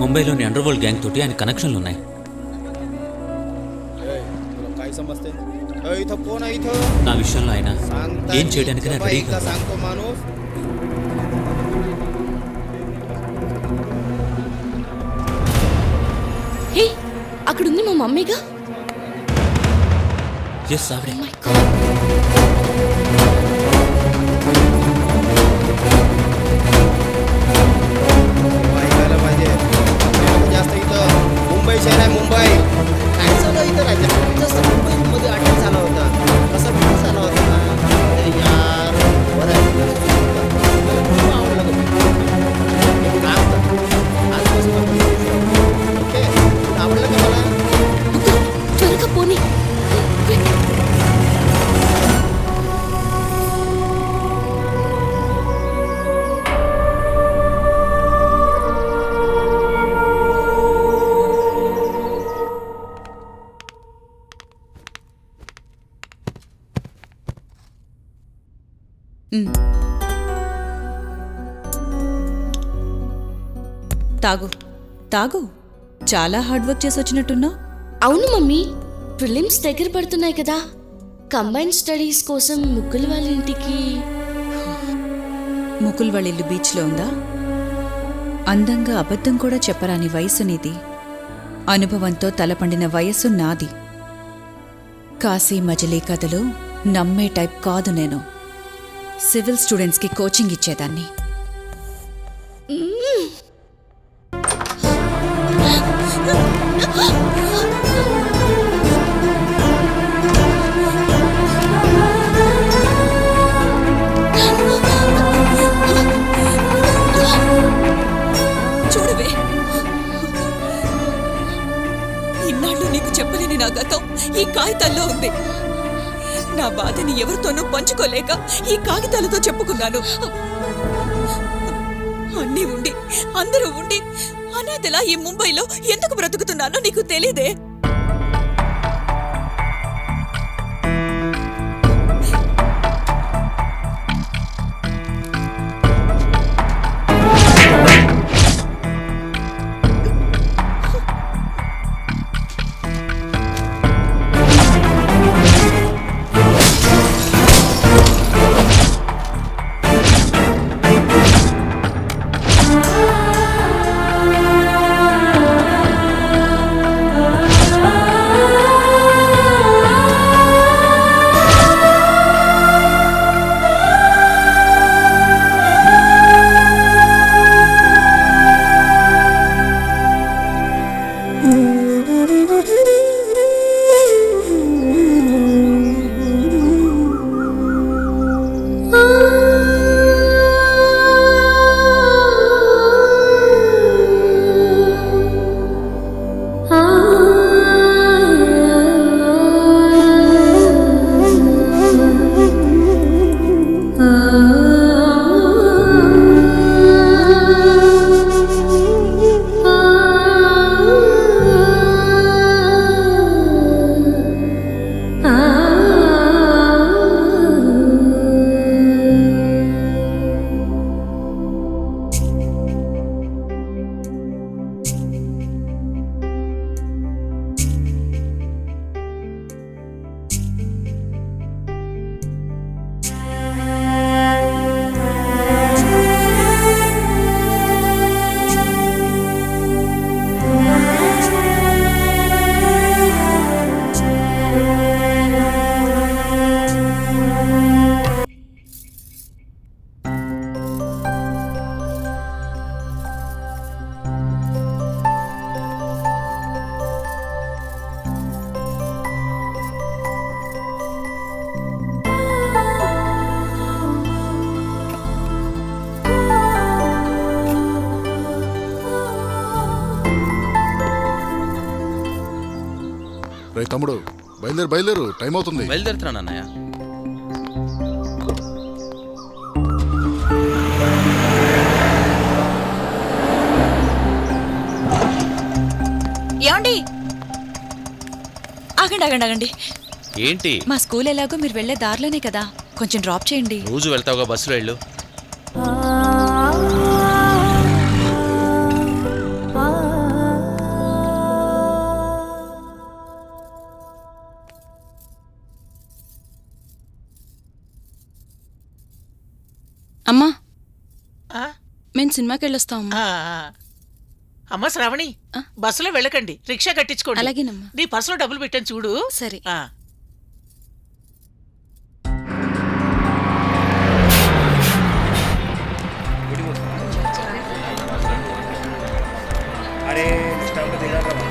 ముంబైలోని under world gang తోటి ఆయన కనెక్షన్లు ఉన్నాయి. నా విషయంలో ఆయన ఏం చేయడానికైనా రెడీగా. హే, అక్కడుంది మా మమ్మీగా. ఎస్ ఆవిడే. मुंबई शहर आहे. मुंबई काय चालू इथं राज्यात जसं मुंबईमध्ये अटॅक झाला होता तसा पण झाला होता ना. अरे यार बरं आवडलं आजपासून ओके आवडलं का मला. త్వరగా పోనీ. తాగు తాగు. చాలా హార్డ్ వర్క్ చేసి వచ్చినట్టున్నావు. అవును మమ్మీ, ప్రిలిమ్స్ దగ్గర పడుతున్నాయి కదా. కంబైన్ స్టడీస్ కోసం ముగ్గుల వాళ్ళ ఇంటికి. ముకుల్ వాళ్ళ ఇల్లు బీచ్లో ఉందా? అందంగా అబద్ధం కూడా చెప్పరాని వయసు నీది. అనుభవంతో తలపండిన వయస్సు నాది. కాశీ మజిలీ కథలు నమ్మే టైప్ కాదు నేను. సివిల్ స్టూడెంట్స్కి కోచింగ్ ఇచ్చేదాన్ని. చూడవే, ఇన్నాళ్ళు నీకు చెప్పలేని నా గతం ఈ కాగితాల్లో ఉంది. నా బాధని ఎవరితోనూ పంచుకోలేక ఈ కాగితాలతో చెప్పుకున్నాను. అన్నీ ఉండి అందరూ ఉండి అనాథలా ఈ ముంబైలో ఎందుకు బ్రతుకుతున్నానో నీకు తెలీదే. తమ్ముడు బయలుదేరు, టైం అవుతుంది. బయలుదేరుతున్నాను అన్నయ్య. ఏమండి, ఆగండి ఆగండి ఆగండి. ఏంటి? మా స్కూల్ ఎలాగో మీరు వెళ్లే దారిలోనే కదా, కొంచెం డ్రాప్ చేయండి. రోజు వెళ్తావుగా బస్సులో వెళ్ళు. అమ్మా ఆ? మేము సినిమాకి వెళ్ళొస్తాం ఆ, ఆ. అమ్మ శ్రావణి బస్సులో వెళ్ళకండి, రిక్షా కట్టించుకోండి. అలాగేనమ్మా. నీ పర్సులో డబ్బులు పెట్టాను చూడు. సరే. ఆ. अरे स्टॉप पे दिखा रहा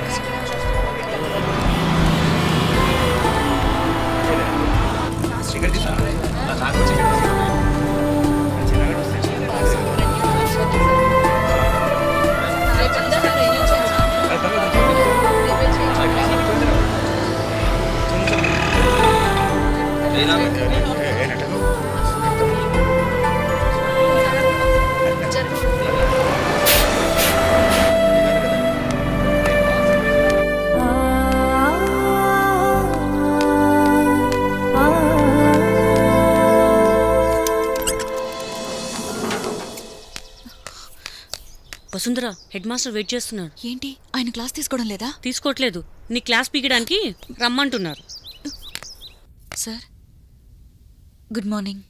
వసుంధర, హెడ్ మాస్టర్ వెయిట్ చేస్తున్నాడు. ఏంటి ఆయన క్లాస్ తీసుకోవడం లేదా? తీసుకోవట్లేదు, నీ క్లాస్ పీకడానికి రమ్మంటున్నారు. Sir good morning.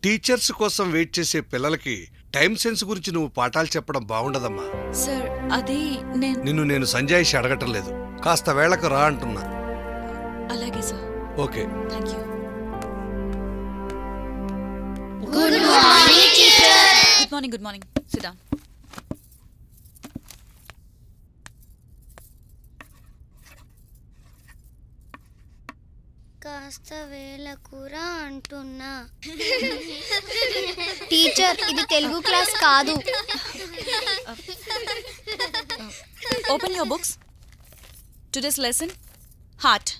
టీచర్స్ కోసం వెయిట్ చేసే పిల్లలకి టైం సెన్స్ గురించి నువ్వు పాఠాలు చెప్పడం బాగుండదమ్మా. సార్ అది నేను సంజాయిషి అడగటం లేదు, కాస్త వేళకు రా అంటున్నా. అలాగే sir. Okay. Thank you. Good morning teacher. Good morning. Good morning. Sit down. కాస్త వేల కూర అంటున్నా. టీచర్ ఇది తెలుగు క్లాస్ కాదు. Open your books. Today's lesson heart,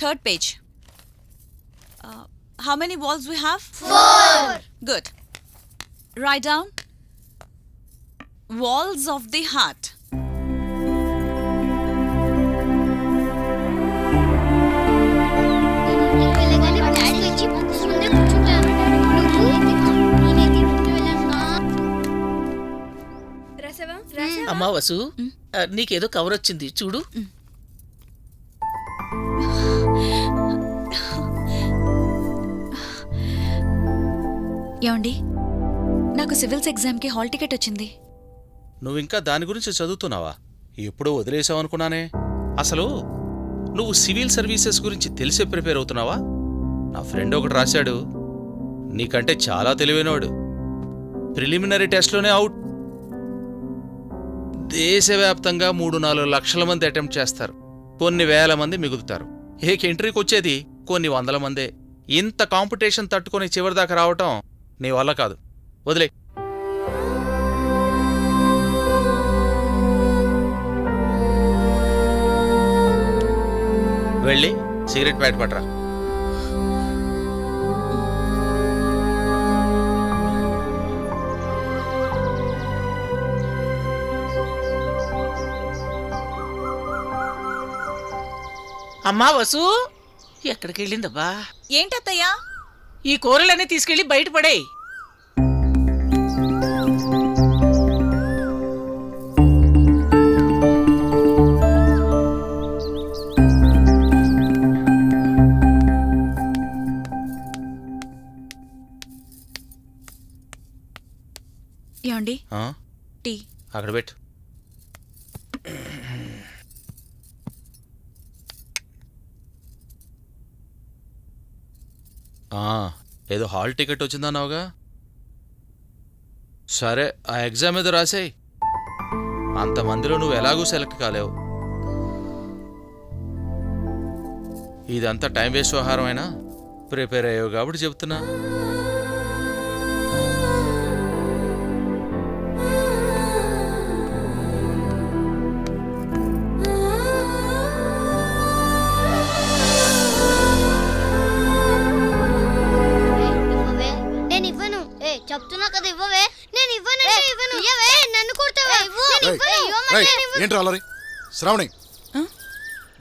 third page. How many walls we have? 4. Good. Write down walls of the heart. అమ్మా వసు, నీకేదో cover వచ్చింది చూడు. ఏమండి, నాకు సివిల్స్ ఎగ్జామ్కి హాల్ టికెట్ వచ్చింది. నువ్వింకా దాని గురించి చదువుతున్నావా? ఎప్పుడో వదిలేసావు అనుకున్నానే. అసలు నువ్వు సివిల్ సర్వీసెస్ గురించి తెలిసే ప్రిపేర్ అవుతున్నావా? నా ఫ్రెండ్ ఒకటి రాశాడు, నీకంటే చాలా తెలివైనవాడు. ప్రిలిమినరీ టెస్ట్లోనే అవుట్. దేశవ్యాప్తంగా 3-4 లక్షల మంది అటెంప్ట్ చేస్తారు, కొన్ని వేల మంది మిగులుతారు. ఎంట్రీకి వచ్చేది కొన్ని వందల మందే. ఇంత కాంపిటీషన్ తట్టుకొని చివరిదాకా రావటం నీ వల్ల కాదు, వదిలే. వెళ్ళి సిగరెట్ ప్యాకెట్ పట్టరా. అమ్మా వసు, ఎక్కడికి వెళ్ళిందబ్బా? ఏంటత్తయ్యా? ఈ కూరలన్నీ తీసుకెళ్లి బయటపడే. ఏమండి, టీ అక్కడ పెట్టు. ఏదో హాల్ టికెట్ వచ్చిందన్నావుగా, సరే ఆ ఎగ్జామ్ ఏదో రాసేయి. అంతమందిలో నువ్వు ఎలాగూ సెలెక్ట్ కాలేవు. ఇదంతా టైం వేస్ట్ వ్యవహారం అయినా ప్రిపేర్ అయ్యావు కాబట్టి చెప్తున్నా. చెప్తున్నా కదా ఇవ్వవే. నేను ఇవ్వను. ఇవ్వవే, నన్ను కొడతావా? ఏంటి అల్లరి? శ్రావణి,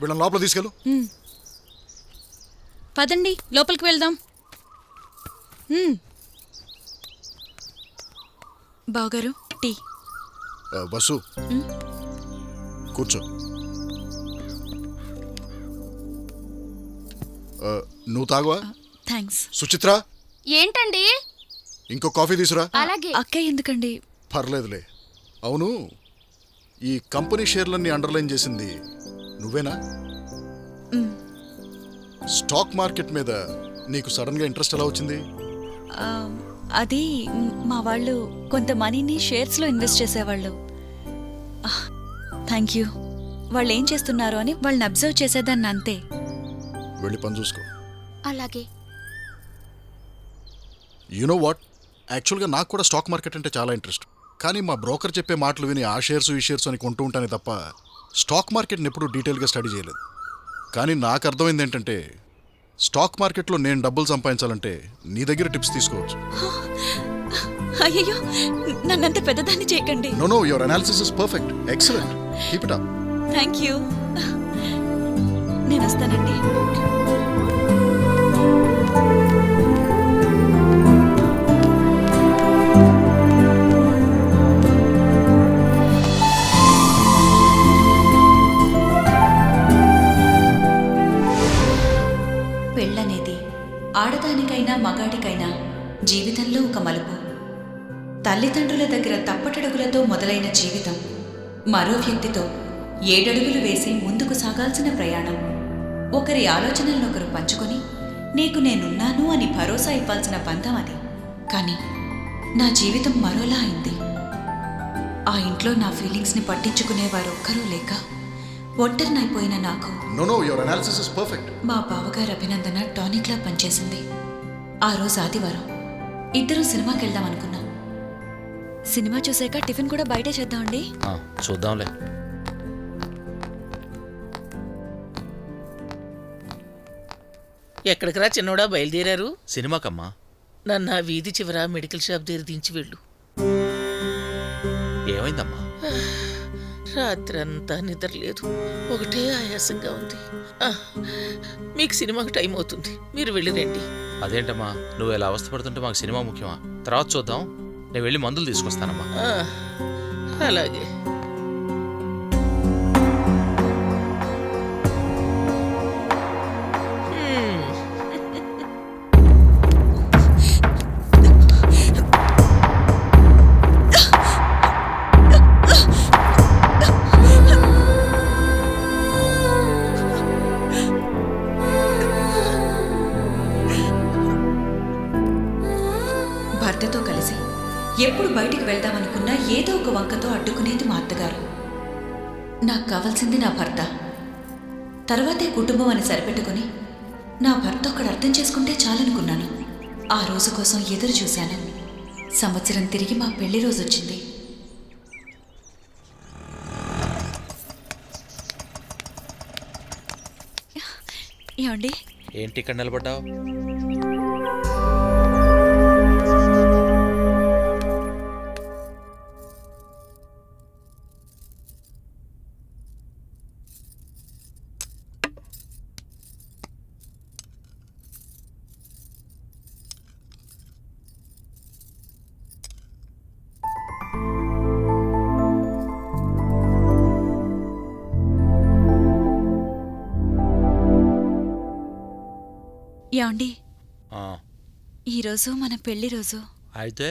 వీళ్ళని లోపల తీసుకెళ్ళు. పదండి లోపలికి వెళ్దాం. బావగారు టీ. బస్సు కూర్చో. నువ్వు తాగువా? థ్యాంక్స్. సుచిత్ర, ఏంటండి? ఇంకో కాఫీ తీసురా. అలాగే. అక్కయ్య ఎందుకండి? పర్లేదులే. అవును, ఈ కంపెనీ షేర్లన్నీ అండర్లైన్ చేసింది నువ్వేనా? మ్, స్టాక్ మార్కెట్ మీద నీకు సడన్గా ఇంట్రెస్ట్ ఎలా వచ్చింది? ఆ, అది మా వాళ్ళు కొంత మనీని షేర్స్లో ఇన్వెస్ట్ చేసేవాళ్ళు. Thank you. వాళ్ళు ఏం చేస్తున్నారో అని వాళ్ళని అబ్జర్వ్ చేసేదాన్ని అంతే. వెళ్ళి పని చూసుకో. అలాగే. నో వాట్, యాక్చువల్గా నాకు కూడా స్టాక్ మార్కెట్ అంటే చాలా ఇంట్రెస్ట్. కానీ మా బ్రోకర్ చెప్పే మాటలు విని ఆ షేర్స్ ఈ షేర్స్ అని కొంటూ ఉంటానే తప్ప స్టాక్ మార్కెట్ని ఎప్పుడూ డీటెయిల్గా స్టడీ చేయలేదు. కానీ నాకు అర్థమైంది ఏంటంటే స్టాక్ మార్కెట్లో నేను డబ్బులు సంపాదించాలంటే నీ దగ్గర టిప్స్ తీసుకోవచ్చు. అయ్యో, నన్నంత పెద్దదాన్ని చేయకండి. No, your analysis is perfect. Excellent. Keep it up. Thank you. నేను వస్తానండి. పెళ్ళనేది ఆడదానికైనా మగాడికైనా జీవితంలో ఒక మలుపు. తల్లిదండ్రుల దగ్గర తప్పటడుగులతో మొదలైన జీవితం మరో వ్యక్తితో 7 అడుగులు వేసి ముందుకు సాగాల్సిన ప్రయాణం. ఒకరి ఆలోచనలనొకరు పంచుకొని నీకు నేనున్నాను అని భరోసా ఇవ్వాల్సిన బంధం అది. కానీ నా జీవితం మరోలా అయింది. ఆ ఇంట్లో నా ఫీలింగ్స్ని పట్టించుకునేవారొక్కరూ లేక ఒంటరినైపోయిన నాకు no, your analysis is perfect. మా బావగారు అభినందన టానిక్లా పనిచేసింది. ఆ రోజు ఆదివారం ఇద్దరం సినిమాకి వెళ్దాం అనుకున్నాం. సినిమా చూసాక టిఫిన్ కూడా బయటే చేద్దామండి. చూద్దాంలే. ఎక్కడికి రా చిన్నోడా బయలుదేరారు? సినిమాకమ్మా. నన్ను ఆ వీధి చివర మెడికల్ షాప్ దగ్గర దించి వెళ్ళు. ఏమైందమ్మా? రాత్రంతా నిద్ర లేదు, ఒకటే ఆయాసంగా ఉంది. మీకు సినిమాకి టైం అవుతుంది, మీరు వెళ్ళి రండి. అదేంటమ్మా, నువ్వు ఎలా అవస్థపడుతుంటే మాకు సినిమా ముఖ్యమా? తర్వాత చూద్దాం. నేను వెళ్ళి మందులు తీసుకొస్తానమ్మా. అలాగే. భర్తతో కలిసి ఎప్పుడు బయటికి వెళ్దామనుకున్నా ఏదో ఒక వంకతో అడ్డుకునేది మా అత్తగారు. నాకు కావాల్సింది నా భర్త, తర్వాతే కుటుంబం అని సరిపెట్టుకుని నా భర్త ఒకడు అర్థం చేసుకుంటే చాలనుకున్నాను. ఆ రోజు కోసం ఎదురు చూశాను. సంవత్సరం తిరిగి మా పెళ్లి రోజు వచ్చింది. ఏమండి? ఏంటి ఇక్కడ నిలబడ్డావు? ఏమండి, ఈరోజు మన పెళ్లి రోజు. అయితే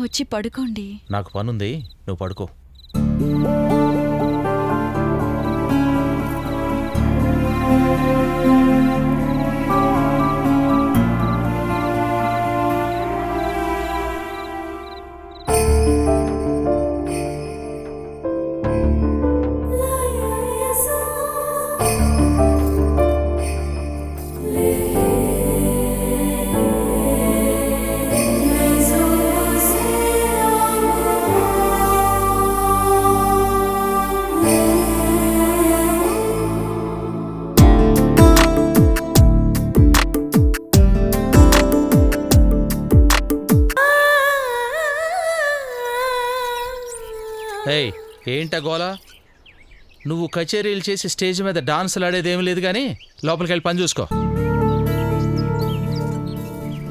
వచ్చి పడుకోండి. నాకు పనుంది, నువ్వు పడుకో. ఏయ్ ఏంటా గోలా? నువ్వు కచేరీలు చేసి స్టేజ్ మీద డాన్సులు ఆడేదేమీ లేదు కానీ లోపలికి వెళ్ళి పని చూసుకో.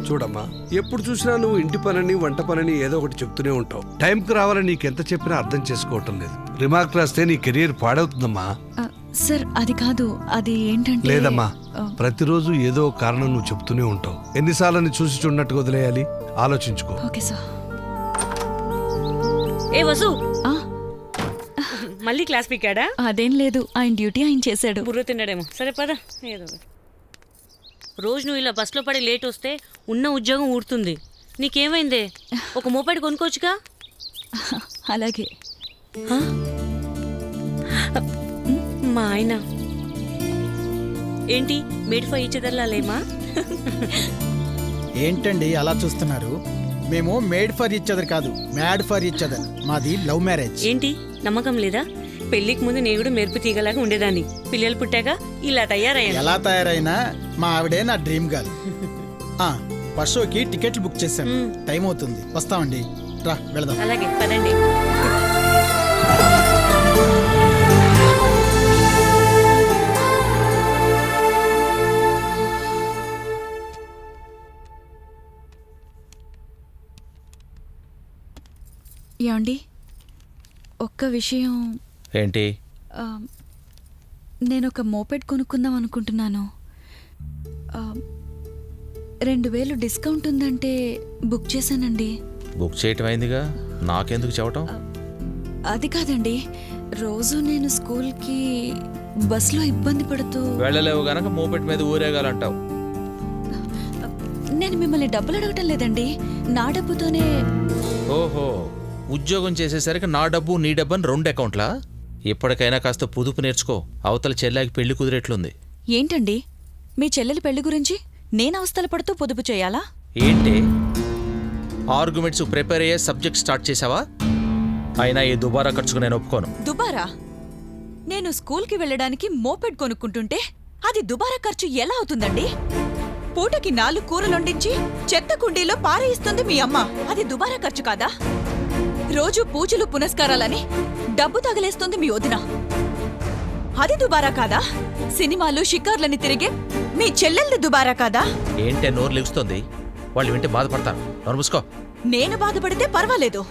చూడమ్మా, ఎప్పుడు చూసినా నువ్వు ఇంటి పనని వంట పనని ఏదో ఒకటి చెప్తూనే ఉంటావు. టైంకి రావాలని నీకెంత చెప్పినా అర్థం చేసుకోవటం లేదు. రిమార్క్ రాస్తే నీ కెరీర్ పాడవుతుందమ్మా. సార్ అది కాదు, అది ఏంటంటే లేదమ్మా, ప్రతిరోజు ఏదో ఒక కారణం నువ్వు చెప్తూనే ఉంటావు. ఎన్నిసార్లని చూసి చూడనట్టు వదిలేయాలి? ఆలోచించుకో. Okay sir. ఏ వసు, ఆ, మళ్ళీ క్లాస్ పీకాడా? అదేం లేదు, ఆయన డ్యూటీ ఆయన చేశాడు. బుర్ర తిన్నాడేమో. సరే పద. ఏదో రోజు నువ్వు ఇలా బస్సులో పడి లేట్ వస్తే ఉన్న ఉద్యోగం ఊడుతుంది. నీకేమైందే? ఒక మోపెడ్ కొనుక్కోవచ్చుగా. అలాగే. మా ఆయన ఏంటి మేడ్ ఫర్ ఈచ్ అదర్లా లేమా? ఏంటండి అలా చూస్తున్నారు? మేము మేడ్ ఫర్ ఈచ్ అదర్ కాదు, మ్యాడ్ ఫర్ ఈచ్ అదర్. మాది లవ్ మ్యారేజ్. ఏంటి నమ్మకం లేదా? పెళ్లికి ముందు నేను కూడా మెరుపు తీగలాగా ఉండేదాన్ని. పిల్లలు పుట్టాక ఇలా తయారయ్యాను. ఎలా తయారైనా మా ఆవిడే నా డ్రీమ్ గర్ల్. ఫస్ట్ షోకి టికెట్లు బుక్ చేశాను. టైం అవుతుంది, వస్తామండి. రా వెళదాం. అలాగే పదండి. ఏమండి, ఒక్క విషయం. ఏంటి? నేను ఒక మోపెడ్ కొనుక్కుందాం అనుకుంటున్నాను. 2000 డిస్కౌంట్ ఉందంటే బుక్ చేశానండి. బుక్ చేయటం అయిందిగా, నాకెందుకు చెప్పటం? అది కాదండి, రోజు నేను స్కూల్కి బస్లో ఇబ్బంది పడుతూ వెళ్ళలేవు గనక మోపెట్ మీద ఊరేగాలంటావు. నేను మిమ్మల్ని డబ్బులు అడగటం లేదండి, నా డబ్బుతోనే. ఓహో, ఉద్యోగం చేసేసరికి నా డబ్బు నీ డబ్బు అని 2 అకౌంట్లా? ఇప్పటికైనా కాస్త పొదుపు నేర్చుకో. అవతల చెల్లాకి పెళ్లి కుదిరేట్లుంది. ఏంటండి, మీ చెల్లెలి పెళ్లి గురించి నేను అవస్థలు పడుతూ పొదుపు చేయాలా? ఏంటి ఆర్గ్యుమెంట్స్ ప్రిపేర్ అయ్యే సబ్జెక్ట్ స్టార్ట్ చేసావా? అయినా ఈ దుబారా ఖర్చుకు నేను ఒప్పుకోను. దుబారా? నేను స్కూల్కి వెళ్ళడానికి మోపెడ్ కొనుక్కుంటుంటే అది దుబారా ఖర్చు ఎలా అవుతుందండి? పూటకి 4 కూరలొండించి చెత్త కుండీలో పారేయిస్తుంది మీ అమ్మ. అది దుబారా ఖర్చు కాదా? రోజు పూజలు పునస్కారాలని డబ్బు తగలేస్తుంది మీ వదిన. అది దుబారా కాదా? సినిమాలు షికార్లని తిరిగే మీ చెల్లెల్ని దుబారా కాదా? ఏంటే నోరు లెగుస్తుంది? వాళ్ళు వింటే బాధపడతారు. నోరు మూసుకో. నేను బాధపడితే పర్వాలేదు,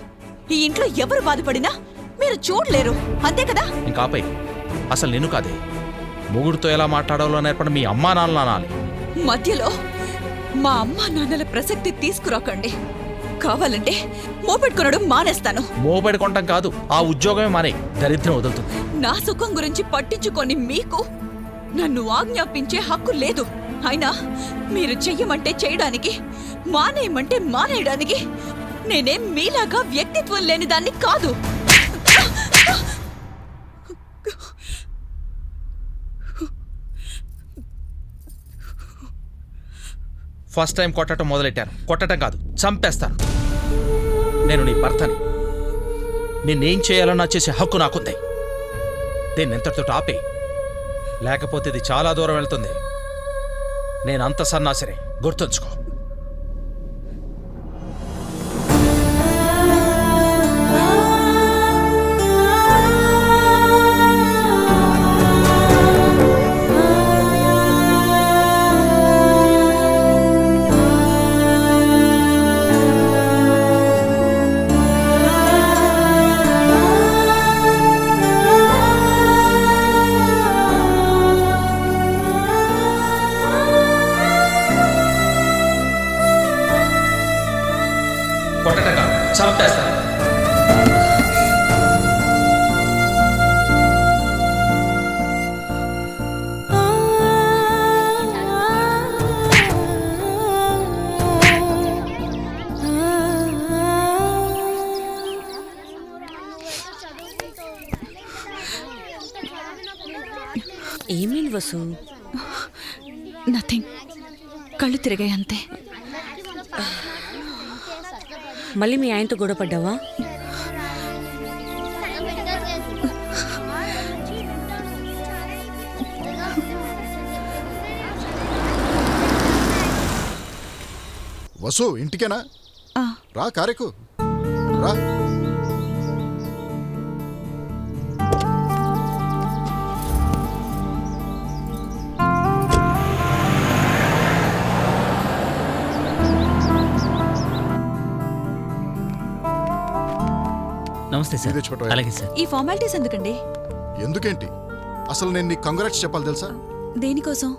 ఈ ఇంట్లో ఎవరు బాధపడినా మీరు చూడలేరు, అంతే కదా? ఇంకా ఆపై. అసలు నిన్ను కాదే, మొగుడుతో ఎలా మాట్లాడాలో నేర్పడం మీ అమ్మా నాన్నలు అనాలి. మధ్యలో మా అమ్మా నాన్నల ప్రసక్తి తీసుకురాకండి. కావాలంటే మోపెడ్ కొనడం మానేస్తాను. మోపెడు కొంటాం కాదు, ఆ ఉద్యోగమే మానే. దరిద్రం వదులుతుంది. నా సుఖం గురించి పట్టించుకొని మీకు నన్ను ఆజ్ఞాపించే హక్కు లేదు. అయినా మీరు చెయ్యమంటే చేయడానికి, మానేయమంటే మానేయడానికి నేనేం మీలాగా వ్యక్తిత్వం లేని దాన్ని కాదు. ఫస్ట్ టైం కొట్టడం మొదలెట్టాను. కొట్టడం కాదు, చంపేస్తాను. నేను నీ భర్తని. నేనేం చేయాలన్నా చేసే హక్కు నాకుంది. దీన్ని ఎంతటితో ఆపే, లేకపోతే ఇది చాలా దూరం వెళ్తుంది. నేనంత సన్నాసరే, గుర్తుంచుకో. చంపేస్తాను. ఏమైంది వసు? నథింగ్, కళ్ళు తిరిగాయి అంతే. మళ్ళీ మీ ఆయనతో గొడవ పడ్డావా? వసు ఇంటికేనా? రా కారెకు రా. నమస్తే ఇది సార్. తెచ్చిపెట్టవా? అలాగే సార్. ఈ ఫార్మాలిటీస్ ఎందుకండి? ఎందుకేంటి అసలు నేను నీకు కంగ్రాట్స్ చెప్పాలి తెలుసా? దేనికోసం?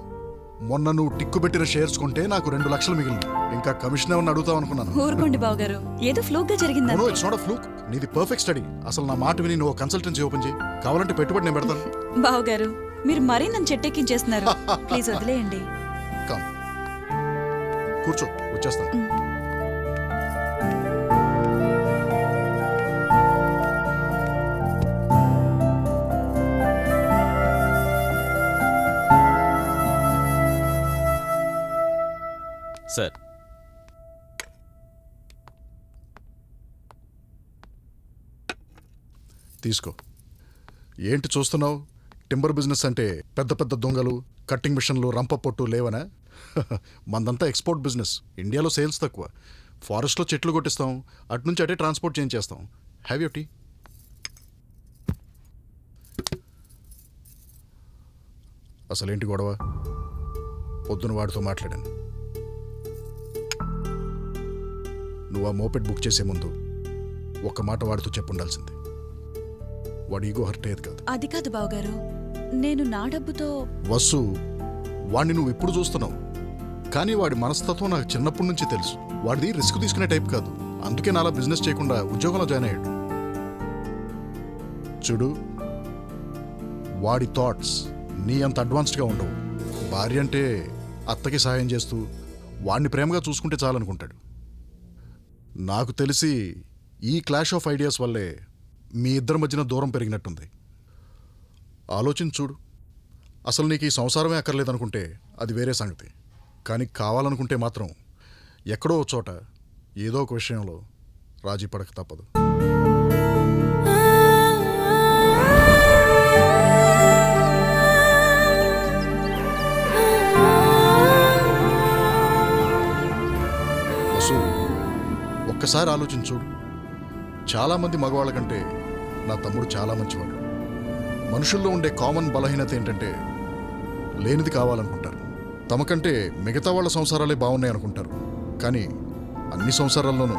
మొన్న నువ్వు టిక్కు పెట్టిన షేర్స్ కొంటే నాకు 2 లక్షలు మిగిలింది. ఇంకా కమిషన్ ఏమన్నా అడుగుతావు అనుకున్నాను. ఊరుకోండి బావగారు, ఏదో ఫ్లూక్ గా జరిగిందా? No it's not a fluke. నీది పర్ఫెక్ట్ స్టడీ. అసలు నా మాట విని నువ్వు కన్సల్టెన్సీ ఓపెన్ చేయి. కావాలంటే పెట్టుబడి నేను పెడతాను. బావగారు మీరు మరీ నన్ను చెట్టెక్కించేస్తున్నారు. ప్లీజ్ వదిలేయండి. కమ్ కూర్చో, వచ్చేస్తాను. సార్ తీసుకో. ఏంటి చూస్తున్నావు? టింబర్ బిజినెస్ అంటే పెద్ద పెద్ద దొంగలు, కట్టింగ్ మిషన్లు, రంప పొట్టు లేవనా? మందంతా ఎక్స్పోర్ట్ బిజినెస్. ఇండియాలో సేల్స్ తక్కువ. ఫారెస్ట్లో చెట్లు కొట్టిస్తాం, అటు నుంచి అటే ట్రాన్స్పోర్ట్ చేయించేస్తాం. Have you tea? అసలేంటి గొడవ? పొద్దున వాడితో మాట్లాడాను. నువ్వు ఆ మోపెడ్ బుక్ చేసే ముందు ఒక్క మాట వాడితో చెప్పుండాల్సింది. వాడి ఈగో హర్ట్ అయ్యేది కాదు. అది కాదు బావగారు, నేను నా డబ్బుతో. వసు, వాడిని నువ్వు ఇప్పుడు చూస్తున్నావు, కానీ వాడి మనస్తత్వం నాకు చిన్నప్పటి నుంచి తెలుసు. వాడిది రిస్క్ తీసుకునే టైప్ కాదు. అందుకే నాలా బిజినెస్ చేయకుండా ఉద్యోగంలో జాయిన్ అయ్యాడు. చూడు, వాడి థాట్స్ నీ అంత అడ్వాన్స్డ్గా ఉండవు. భార్య అంటే అత్తకి సహాయం చేస్తూ వాడిని ప్రేమగా చూసుకుంటే చాలనుకుంటాడు. నాకు తెలిసి ఈ క్లాష్ ఆఫ్ ఐడియాస్ వల్లే మీ ఇద్దరి మధ్యన దూరం పెరిగినట్టుంది. ఆలోచించి చూడు. అసలు నీకు ఈ సంసారమే అక్కర్లేదనుకుంటే అది వేరే సంగతి. కానీ కావాలనుకుంటే మాత్రం ఎక్కడో ఒక చోట ఏదో ఒక విషయంలో రాజీ పడక తప్పదు. వసు, ఒక్కసారి ఆలోచించు. చాలామంది మగవాళ్ళ కంటే నా తమ్ముడు చాలా మంచివాడు. మనుషుల్లో ఉండే కామన్ బలహీనత ఏంటంటే లేనిది కావాలనుకుంటారు. తమకంటే మిగతా వాళ్ళ సంసారాలే బాగున్నాయి అనుకుంటారు. కానీ అన్ని సంసారాల్లోనూ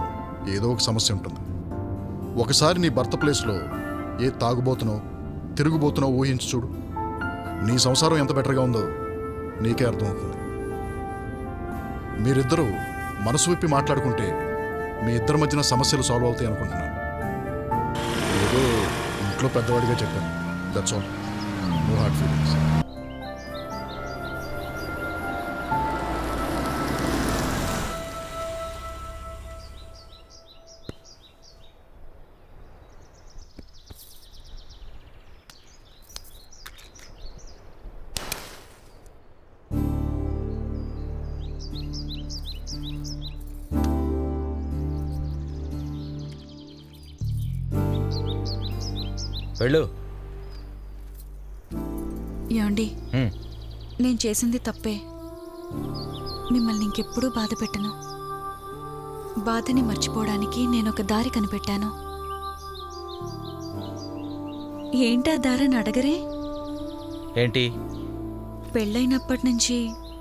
ఏదో ఒక సమస్య ఉంటుంది. ఒకసారి నీ భర్త ప్లేస్లో ఏ తాగుబోతునో తిరుగుబోతునో ఊహించి చూడు. నీ సంసారం ఎంత బెటర్గా ఉందో నీకే అర్థమవుతుంది. మీరిద్దరూ మనసు విప్పి మాట్లాడుకుంటే మీ ఇద్దరి మధ్యన సమస్యలు సాల్వ్ అవుతాయి అనుకుంటున్నాను. ఏదో ఇంట్లో పెద్దవాడిగా చెప్పాను. That's all. No hard feelings. వెళ్ళు. ఏమండి, నేను చేసింది తప్పే. మిమ్మల్ని ఇంకెప్పుడూ బాధ పెట్టను. బాధని మర్చిపోవడానికి నేను ఒక దారి కనిపెట్టాను. ఏంటా దారని అడగరే? ఏంటి? పెళ్ళైనప్పటి నుంచి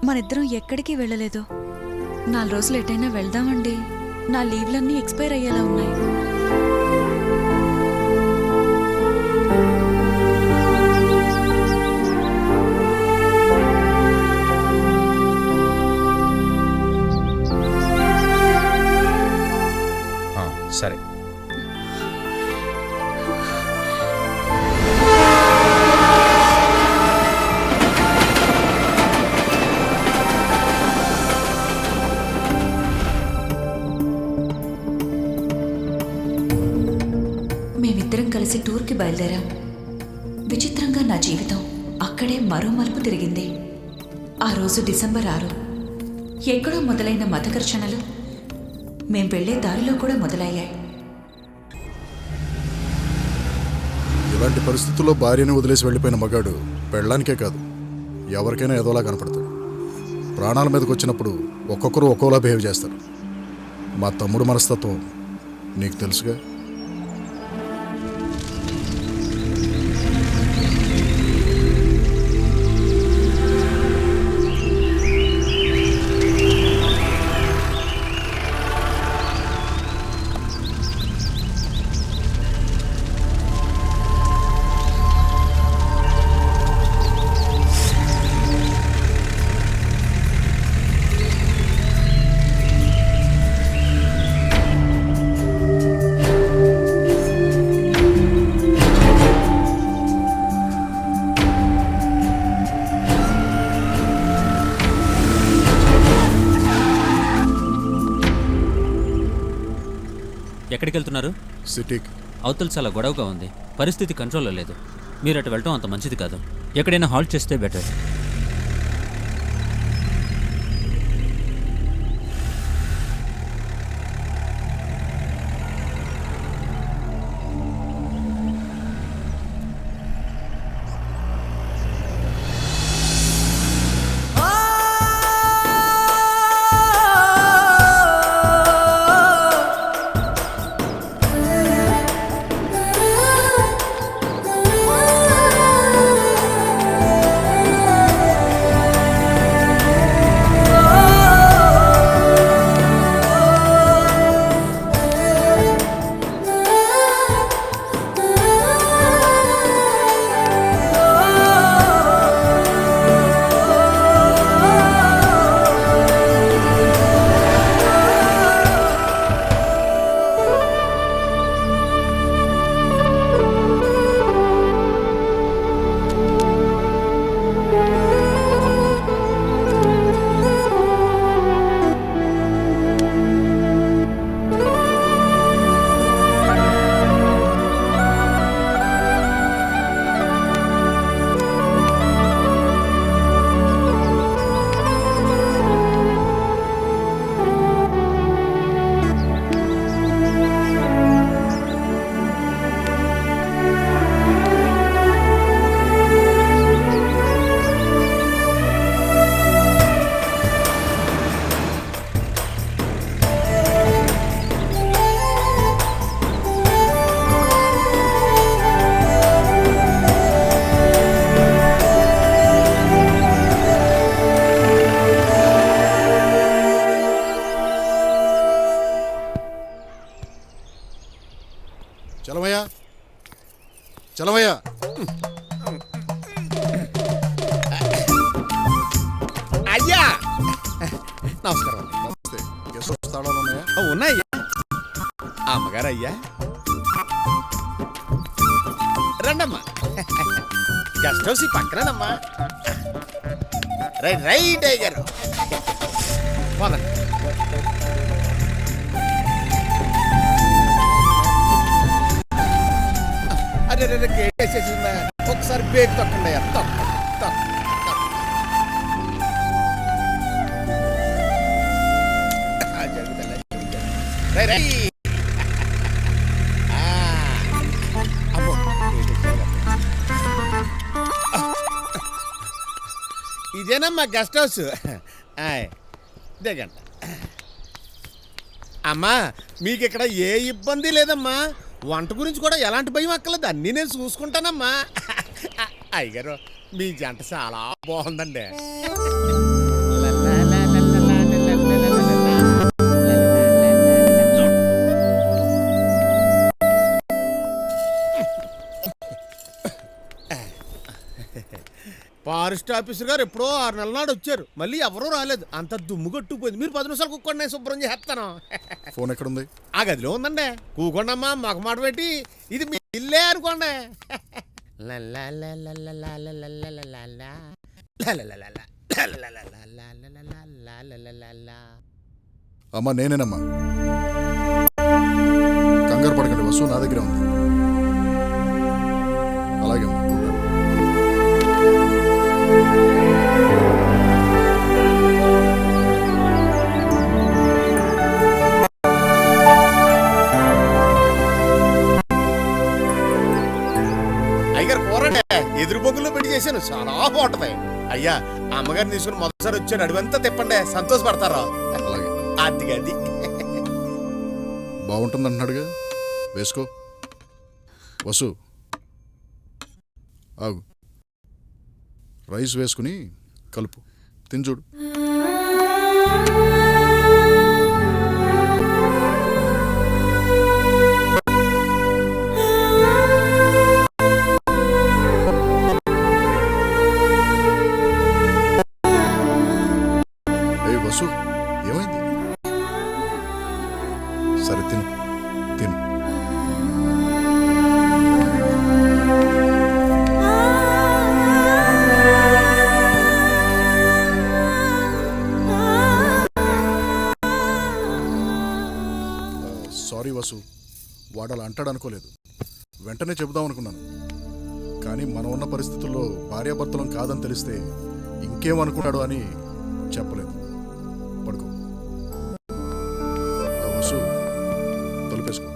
మనిద్దరం ఎక్కడికి వెళ్ళలేదు. 4 రోజులు ఎటైనా వెళ్దామండి. నా లీవ్లన్నీ ఎక్స్పైర్ అయ్యేలా ఉన్నాయి. సరే. మేమిద్దరం కలిసి టూర్కి బయలుదేరాం. విచిత్రంగా నా జీవితం అక్కడే మరో మలుపు తిరిగింది. ఆ రోజు డిసెంబర్ 6. ఎక్కడో మొదలైన మత ఘర్షణలు మేం వెళ్లే దారిలో కూడా మొదలయ్యాయి. ఇలాంటి పరిస్థితుల్లో భార్యని వదిలేసి వెళ్ళిపోయిన మగాడు పెళ్ళానికే కాదు ఎవరికైనా ఏదోలా కనపడతాడు. ప్రాణాల మీదకి వచ్చినప్పుడు ఒక్కొక్కరు ఒక్కోలా బిహేవ్ చేస్తారు. మా తమ్ముడు మనస్తత్వం నీకు తెలుసుగా. ఎక్కడికి వెళ్తున్నారు? సిటీకి. అవతల చాలా గొడవగా ఉంది, పరిస్థితి కంట్రోల్లో లేదు. మీరు అటు వెళ్ళటం అంత మంచిది కాదు. ఎక్కడైనా హాల్ట్ చేస్తే బెటర్. చలమయ్యా, చలమయ్యా. అయ్యా నమస్కారం. నమస్తే. గెస్ట్ హౌస్ తాళాలు ఉన్నాయా? ఉన్నాయ్యా. అమ్మగారు అయ్యా రండమ్మా. గెస్ట్ హౌస్ ఈ పక్కనమ్మా. రైట్ రైట్ అయ్యారు. పోదండి. అరే రే గేట్ వేసేసిందా? ఒకసారి బేక్ తొక్కండి అయ్యా. ఇదేనమ్మా గెస్ట్ హౌస్. దిగండి. అమ్మా మీకు ఇక్కడ ఏ ఇబ్బంది లేదమ్మా. వంట గురించి కూడా ఎలాంటి భయం అక్కర్లేదు, అన్నీ నేను చూసుకుంటానమ్మా. అయ్యగారు మీ జంట చాలా బాగుందండి. ఫారెస్ట్ ఆఫీసర్ గారు ఎప్పుడో 6 నెలల నాడు వచ్చారు, మళ్ళీ ఎవరూ రాలేదు. అంత దుమ్ము కొట్టుకుపోయింది. మీరు 10 నిమిషాలు కుక్కోండి, నేను శుభ్రం చేస్తాను. ఫోన్ ఎక్కడుంది? ఆ గదిలో ఉందండి. కూకోండమ్మా, మాకు మాట పెట్టి. ఇది మీ ఇల్లే అనుకోండి. అమ్మా నేనేనమ్మా. కంగారు పడకండి, వస్తువు నా దగ్గరే ఉంది. అలాగే అమ్మా. అయ్యగారు కూరండి ఎదురు బొగ్గులో పెట్టి చేశాను, చాలా బాగుంటది. అయ్యా అమ్మగారిని తీసుకుని మొదటిసారి వచ్చాను, అడివంతా తిప్పండి, సంతోషపడతారా? అలాగే. అది గది బాగుంటుంది అంటున్నాడుగా, వేసుకో. వసు ఆగు. రైస్ వేసుకుని కలుపు, తిని చూడు. వసు ఏమైంది? సరే తిను తిను. సారీ వసు, వాడు అలా అంటాడు అనుకోలేదు. వెంటనే చెబుదాం అనుకున్నాను, కానీ మనం ఉన్న పరిస్థితుల్లో భార్యాభర్తలం కాదని తెలిస్తే ఇంకేమనుకుంటాడు అని చెప్పలేదు. పడుకో. వసు, తలుపేసుకో.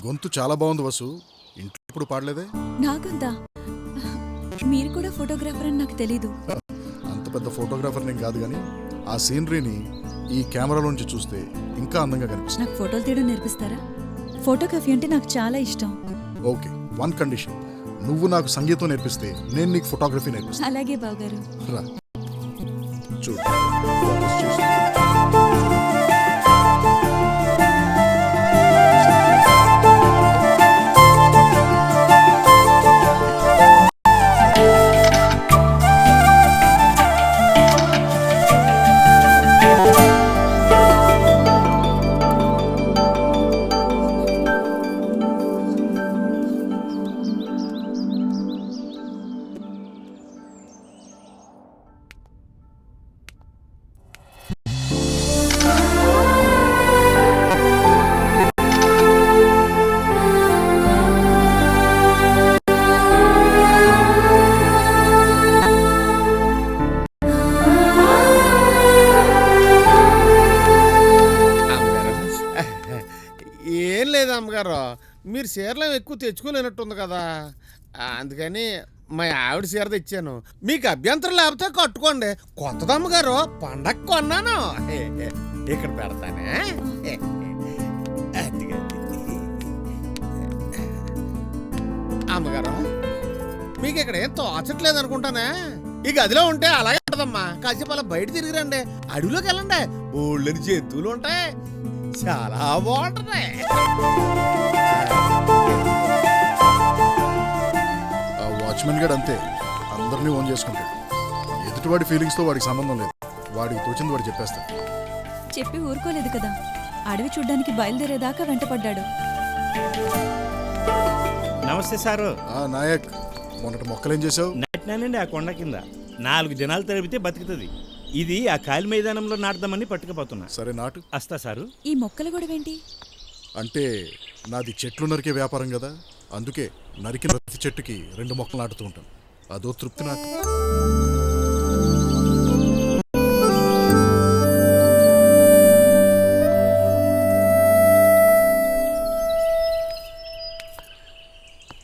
గొంతు చాలా బాగుంది వసు. ఇంట్లో ఇప్పుడు పాడలేదే? నాకుందా? మీరు కూడా ఫోటోగ్రాఫర్ అని నాకు తెలీదు. అంత పెద్ద ఫోటోగ్రాఫర్ నేను కాదు, కానీ ఆ సీనరీని ఈ కెమెరాలోంచి చూస్తే ఇంకా అందంగా కనిపిస్తుంది. నాకు ఫోటోలు తీయడం నేర్పిస్తారా? ఫోటోగ్రఫీ అంటే నాకు చాలా ఇష్టం. Okay, one condition. నువ్వు నాకు సంగీతం నేర్పిస్తే నేను నీకు ఫోటోగ్రఫీ నేర్పిస్తాను. అలాగే బావగారు. రా చూడు. ఫోకస్ చేసి. ఏం లేదు అమ్మగారు, మీరు చీరలు ఎక్కువ తెచ్చుకోలేనట్టుంది కదా, అందుకని మా ఆవిడ చీర తెచ్చాను. మీకు అభ్యంతరం లేకపోతే కట్టుకోండి. కొత్తది అమ్మగారు, పండగ కొన్నాను. ఇక్కడ పెడతానే. అమ్మగారు, మీకు ఇక్కడ ఏం తోచట్లేదు అనుకుంటానే. ఈ గదిలో ఉంటే అలాగే ఉంటదమ్మా. కాసేపు అలా బయట తిరిగిరండి, అడవిలోకి వెళ్ళండి. ఊళ్ళని జంతువులు ఉంటాయి, చాలా బాగుంటుంది. వాచ్మెన్ గడు అంతే, అందరినీ ఓన్ చేసుకుంటాడు. ఎదుటివాడి ఫీలింగ్స్తో వాడికి సంబంధం లేదు. వాడికి తోచింది వాడు చెప్పేస్తాడు. చెప్పి ఊరుకోలేదు కదా, అడవి చూడ్డానికి బయలుదేరేదాకా వెంటపడ్డాడు. నమస్తే సారు. నాయక్, మొన్నటి మొక్కలేం చేసావు? నాటినానండి ఆ కొండ కింద. 4 దినాలు తరిపితే బతుకుతుంది. ఇది ఆ ఖాళీ మైదానంలో నాటుదామని పట్టుకుపోతున్నా. సరే నాటు. వస్తా సారు. ఈ మొక్కల గొడవేంటి? అంటే నాది చెట్లు నరికే వ్యాపారం కదా, అందుకే నరికిన ప్రతి చెట్టుకి 2 మొక్కలు నాటుతూ ఉంటాను. అదో తృప్తి నాకు.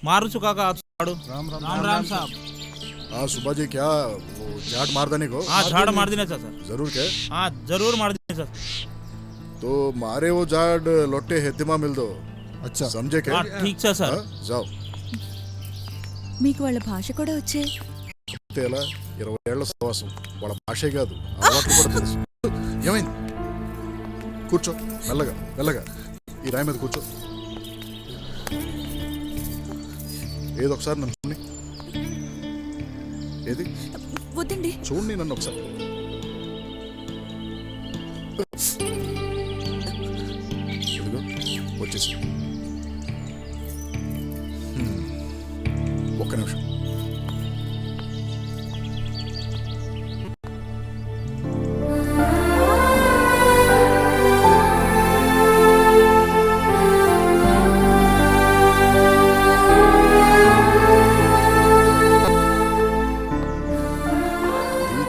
మారుచు కాక राम राम साहब। हाँ सुबह जी, क्या वो झाड़ मार देने को? हाँ झाड़ मार देने सर। जरूर क्या? हाँ जरूर मार देने सर। तो मारे वो झाड़ लोटे हेतिमा मिल दो. अच्छा समझे क्या? ठीक है सर. जाओ. మీకు వాళ్ళ భాష కూడా వచ్చే? తేలా 20 ఏళ్ల సవాసం, వాళ్ళ భాషే కాదు అలవాట్లు కూడా తెలుసు. ఏమైంది? కూర్చో, మెల్లగా మెల్లగా ఈ రాయి మీద కూర్చో. ఏదో ఒకసారి నన్ను చూడండి. ఏది? వద్దండి, చూడండి నన్ను ఒకసారి. ఇదిగో వచ్చేసి. ఒక్క నిమిషం.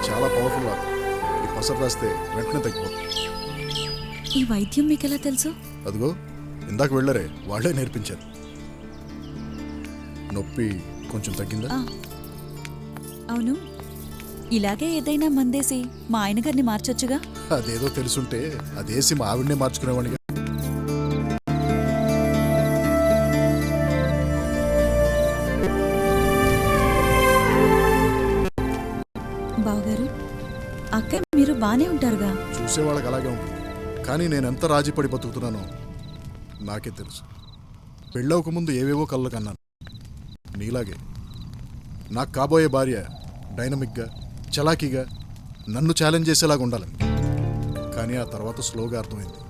చాలా పవర్ఫుల్ లాగా. ఈ పసరు రాస్తే వెంటనే తగ్గిపోతుంది. ఈ వైద్యం మీకు ఎలా తెలుసు? అదిగో ఇందాక వెళ్ళరే, వాళ్ళే నేర్పించారు. నొప్పి కొంచెం తగ్గిందా? అవును, ఇలాగే ఏదైనా మందేసి మా ఆయన గారిని మార్చొచ్చుగా. అదేదో తెలుసుంటే అదేసి మా ఆవిడనే మార్చుకునేవాడిగా. బావగారు, అక్క మీరు బానే ఉంటారుగా. చూసేవాళ్ళకి అలాగే ఉంటుంది, కానీ నేను ఎంత రాజీపడి బతుకుతున్నానో నాకే తెలుసు. పెళ్ళవక ముందు ఏవేవో కళ్ళు కన్నాను నీలాగే. నాకు కాబోయే భార్య డైనమిక్గా, చలాకీగా, నన్ను ఛాలెంజ్ చేసేలాగా ఉండాలని. కానీ ఆ తర్వాత స్లోగా అర్థమైంది,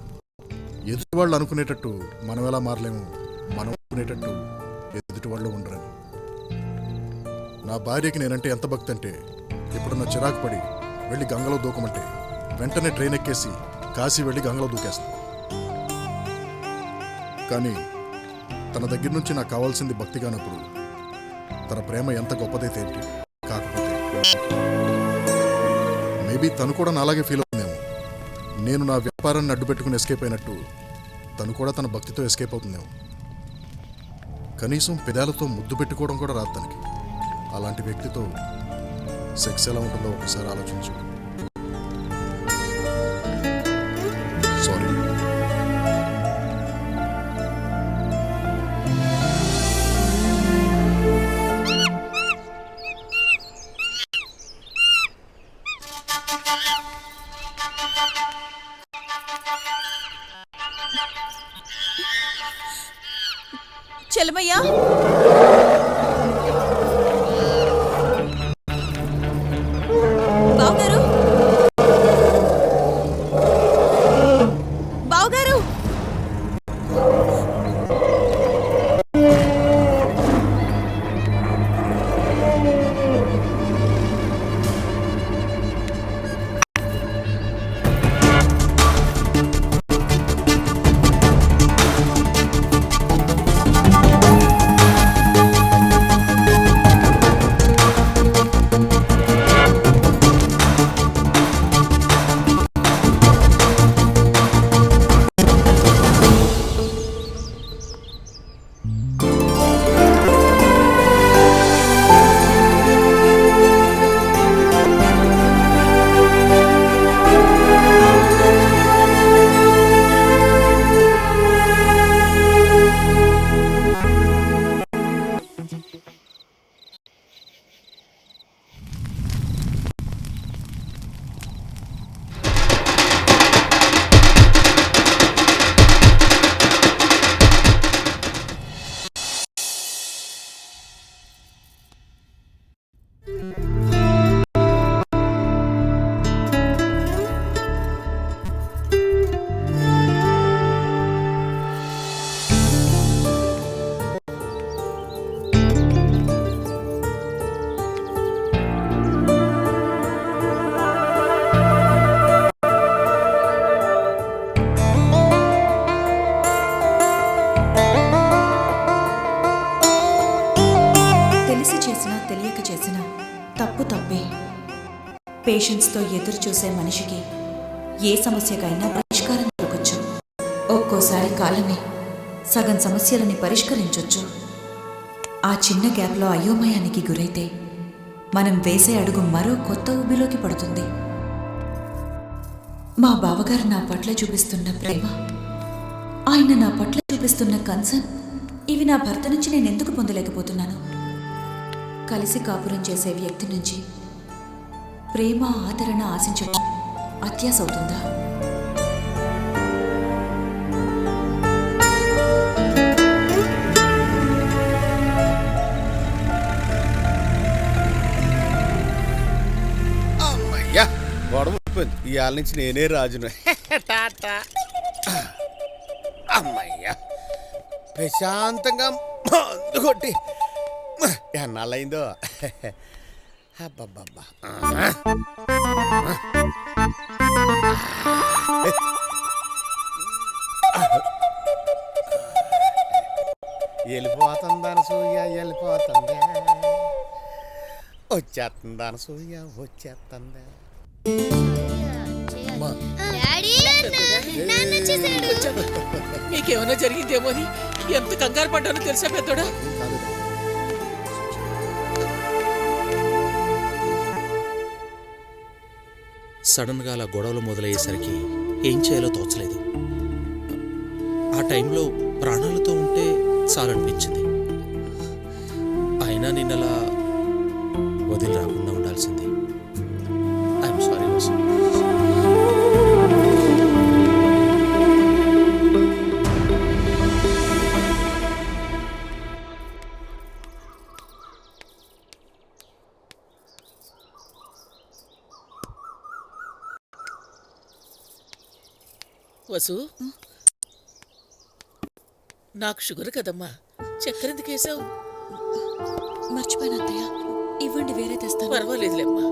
ఎదుటి వాళ్ళు అనుకునేటట్టు మనం ఎలా మారలేము, మనం అనుకునేటట్టు ఎదుటి వాళ్ళు ఉండరని. నా భార్యకి నేనంటే ఎంత భక్తి అంటే, ఎప్పుడన్నా చిరాకు పడి వెళ్ళి గంగలో దూకమంటే వెంటనే ట్రైన్ ఎక్కేసి కాశీ వెళ్ళి గంగలో దూకేస్తాను. కానీ తన దగ్గర నుంచి నాకు కావాల్సింది భక్తి కానప్పుడు తన ప్రేమ ఎంత గొప్పదైతే ఏంటి. కాకపోతే మేబీ తను కూడా నాలాగే ఫీల్ అవుతుందేమో. నేను నా వ్యాపారాన్ని అడ్డు పెట్టుకుని ఎస్కేప్ అయినట్టు తను కూడా తన భక్తితో ఎస్కేప్ అవుతుందేమో. కనీసం పెదాలతో ముద్దు పెట్టుకోవడం కూడా రాదు తనకి. అలాంటి వ్యక్తితో సెక్స్ ఎలా ఉంటుందో ఒకసారి ఆలోచించు. సారీ. చలమయ్యా, బావగారు, బావగారు. పేషెన్స్తో ఎదురు చూసే మనిషికి ఏ సమస్యకైనా పరిష్కారం దొరకచ్చు. ఒక్కోసారి కాలమే సగం సమస్యలని పరిష్కరించొచ్చు. ఆ చిన్న గ్యాప్లో అయోమయానికి గురైతే మనం వేసే అడుగు మరో కొత్త ఊబిలోకి పడుతుంది. మా బావగారు నా పట్ల చూపిస్తున్న ప్రేమ, ఆయన నా పట్ల చూపిస్తున్న కన్సర్న్, ఇవి నా భర్త నుంచి నేనెందుకు పొందలేకపోతున్నాను? కలిసి కాపురం చేసే వ్యక్తి నుంచి ప్రేమ, ఆదరణ ఆశించడం అత్యాశ అవుతుందా? అమ్మయ్యా, గొడవ అయిపోయింది. ఇవాళ నుంచి నేనే రాజును. టాటా. అమ్మయ్యా, ప్రశాంతంగా మందు కొట్టి ఎన్నాళ్ళైందో. అబ్బబ్బబ్బా, వెళ్ళిపోతుంది అనసూయ, వెళ్ళిపోతుందా, వచ్చేస్తుంది అనసూయ, వచ్చేస్తుందా. డాడీ, నాన్న వచ్చేసాడు. మీకేమైనా జరిగిందేమో అని ఎంత కంగారు పడ్డానో తెలుసా పెద్దోడా? సడన్గా అలా గొడవలు మొదలయ్యేసరికి ఏం చేయాలో తోచలేదు. ఆ టైంలో ప్రాణాలతో ఉంటే చాలనిపించింది. అయినా నిన్నలా వదిలి రాకుండా ఉండాల్సింది. I'm sorry Vasu. వసు, నాకు షుగర్ కదమ్మా, చక్కెర ఎందుకు వేసావు? మర్చిపోయిన అత్తయ్య, ఇవ్వండి, వేరే తెస్తాను. పర్వాలేదులేమ్మా.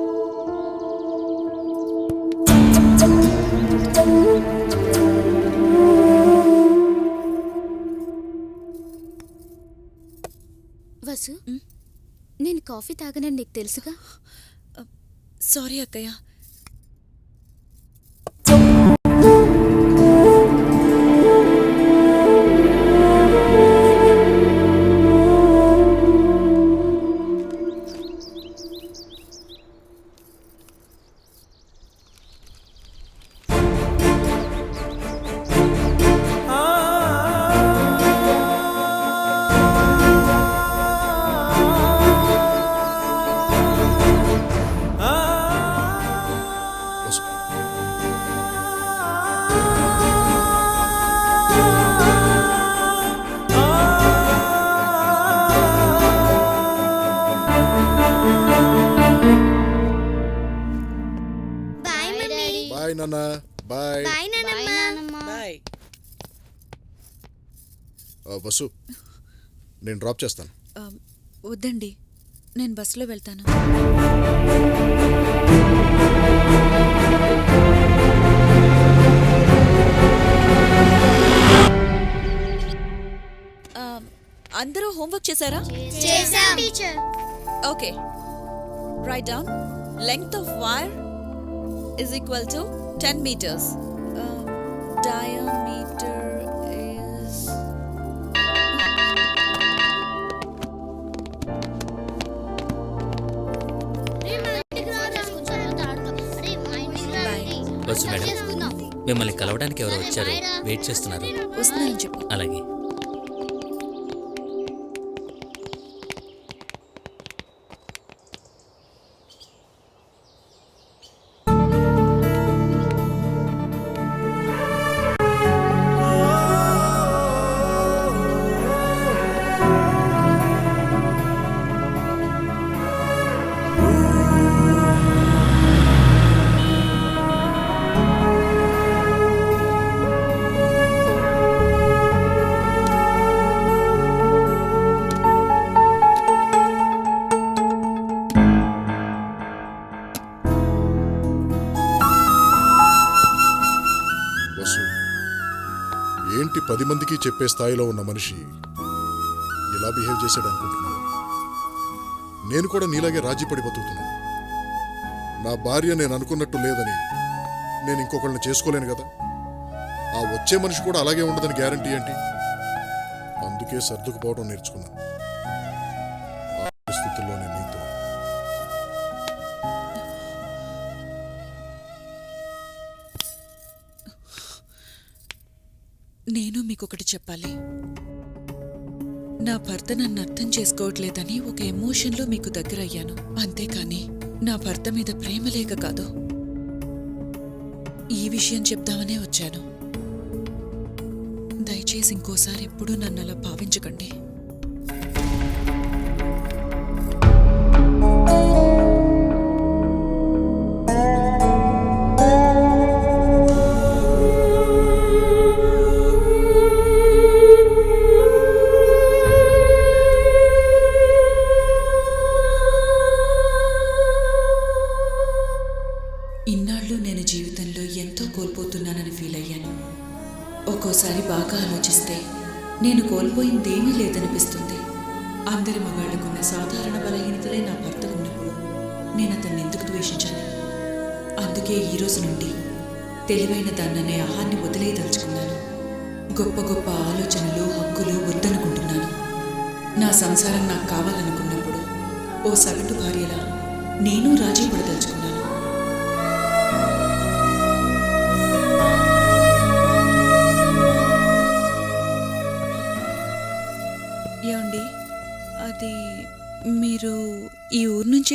వసు, నేను కాఫీ తాగనని నీకు తెలుసుగా. సారీ అక్కయ్య. Vasu, bye mummy. బాయ్ నాన్న. బాయ్. బాయ్ నానమ్మ. బాయ్. వసు, నేను డ్రాప్ చేస్తాను. వద్దండి, నేను బస్సులో వెళ్తాను. అందరూ హోంవర్క్ చేశారా? చేసాం teacher. Okay, right down. Length of wire is equal to 10 meters. Diameter is Vasu madam, మిమ్మల్ని కలవడానికి ఎవరో వచ్చారు, వెయిట్ చేస్తున్నారు. వస్తున్నానని చెప్పు. అలాగే. వసు, ఏంటి 10 మందికి చెప్పే స్థాయిలో ఉన్న మనిషి ఇలా బిహేవ్ చేశాడు అనుకుంటున్నాను? నేను కూడా నీలాగే రాజీ పడి బతుకుతున్నాను. నా భార్య నేను అనుకున్నట్టు లేదని నేను ఇంకొకళ్ళని చేసుకోలేను కదా. ఆ వచ్చే మనిషి కూడా అలాగే ఉండదని గ్యారంటీ ఏంటి? అందుకే సర్దుకుపోవడం నేర్చుకున్నాను. ఆ పరిస్థితుల్లో నేను నీతో నేను మీకొకటి చెప్పాలి. నా భర్త నన్ను అర్థం చేసుకోవట్లేదని ఒక ఎమోషన్లో మీకు దగ్గర అయ్యాను, అంతేకాని నా భర్త మీద ప్రేమ లేక కాదు. ఈ విషయం చెప్దామనే వచ్చాను. దయచేసి ఇంకోసారి ఎప్పుడూ నన్ను అలా భావించకండి. ఇన్నాళ్ళు నేను జీవితంలో ఎంతో కోల్పోతున్నానని ఫీల్ అయ్యాను. ఒక్కోసారి బాగా ఆలోచిస్తే నేను కోల్పోయిందేమీ లేదనిపిస్తుంది. అందరి మగాళ్ళకున్న సాధారణ బలహీనతలే నా భర్త ఉన్నప్పుడు నేను అతన్ని ఎందుకు ద్వేషించాను? అందుకే ఈ రోజు నుండి తెలివైన దాన్ననే ఆహాన్ని వదిలేయదలుచుకున్నాను. గొప్ప గొప్ప ఆలోచనలు, హక్కులు వద్దనుకుంటున్నాను. నా సంసారం నాకు కావాలనుకున్నప్పుడు ఓ సగటు భార్యలా నేను రాజీ పడదలుచుకున్నాను.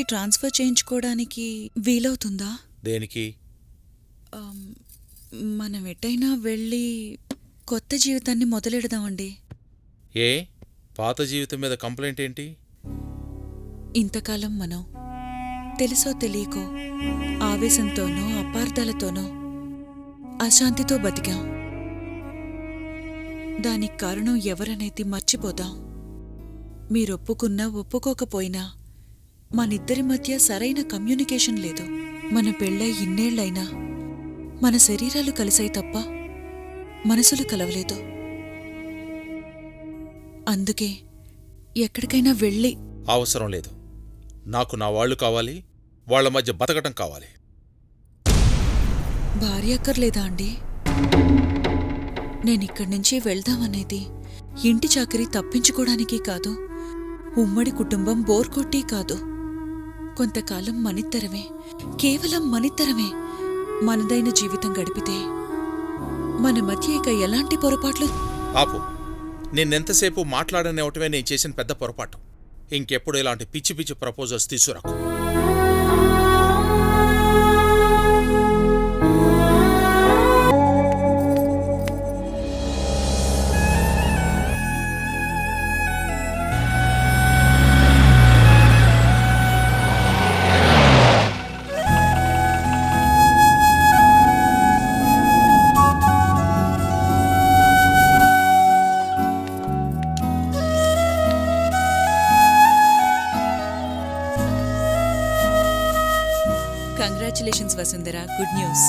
ట్రాన్స్ఫర్ చేయించుకోవడానికి వీలవుతుందా? దేనికి? మనం ఎటైనా వెళ్ళి కొత్త జీవితాన్ని మొదలెడదామండి. ఏ పాత జీవితం మీద కంప్లైంట్ ఏంటి? ఇంతకాలం మనం తెలుసో తెలియకో ఆవేశంతోనో అపార్థాలతోనో అశాంతితో బతికాం. దానికి కారణం ఎవరనేది మర్చిపోదాం. మీరొప్పుకున్నా ఒప్పుకోకపోయినా మనిద్దరి మధ్య సరైన కమ్యూనికేషన్ లేదు. మన పెళ్ళై ఇన్నేళ్లైనా మన శరీరాలు కలిసాయి తప్ప మనసులు కలవలేదు. అందుకే ఎక్కడికైనా వెళ్ళి. అవసరం లేదు. నాకు నా వాళ్ళు కావాలి, వాళ్ల మధ్య బతకటం కావాలి. భార్య అక్కర్లేదా అండి? నేనిక్కడి నుంచి వెళ్దామనేది ఇంటి చాకరీ తప్పించుకోవడానికి కాదు, ఉమ్మడి కుటుంబం బోర్ కొట్టి కాదు. కొంతకాలం మనిద్దరమే, కేవలం మనిద్దరమే మనదైన జీవితం గడిపితే మన మధ్య ఇక ఎలాంటి పొరపాట్లు. ఆపు. నిన్నెంతసేపు మాట్లాడనివ్వటమే నేను చేసిన పెద్ద పొరపాటు. ఇంకెప్పుడు ఇలాంటి పిచ్చి పిచ్చి ప్రపోజల్స్ తీసుకురాకు. Congratulations Vasundhara, good news.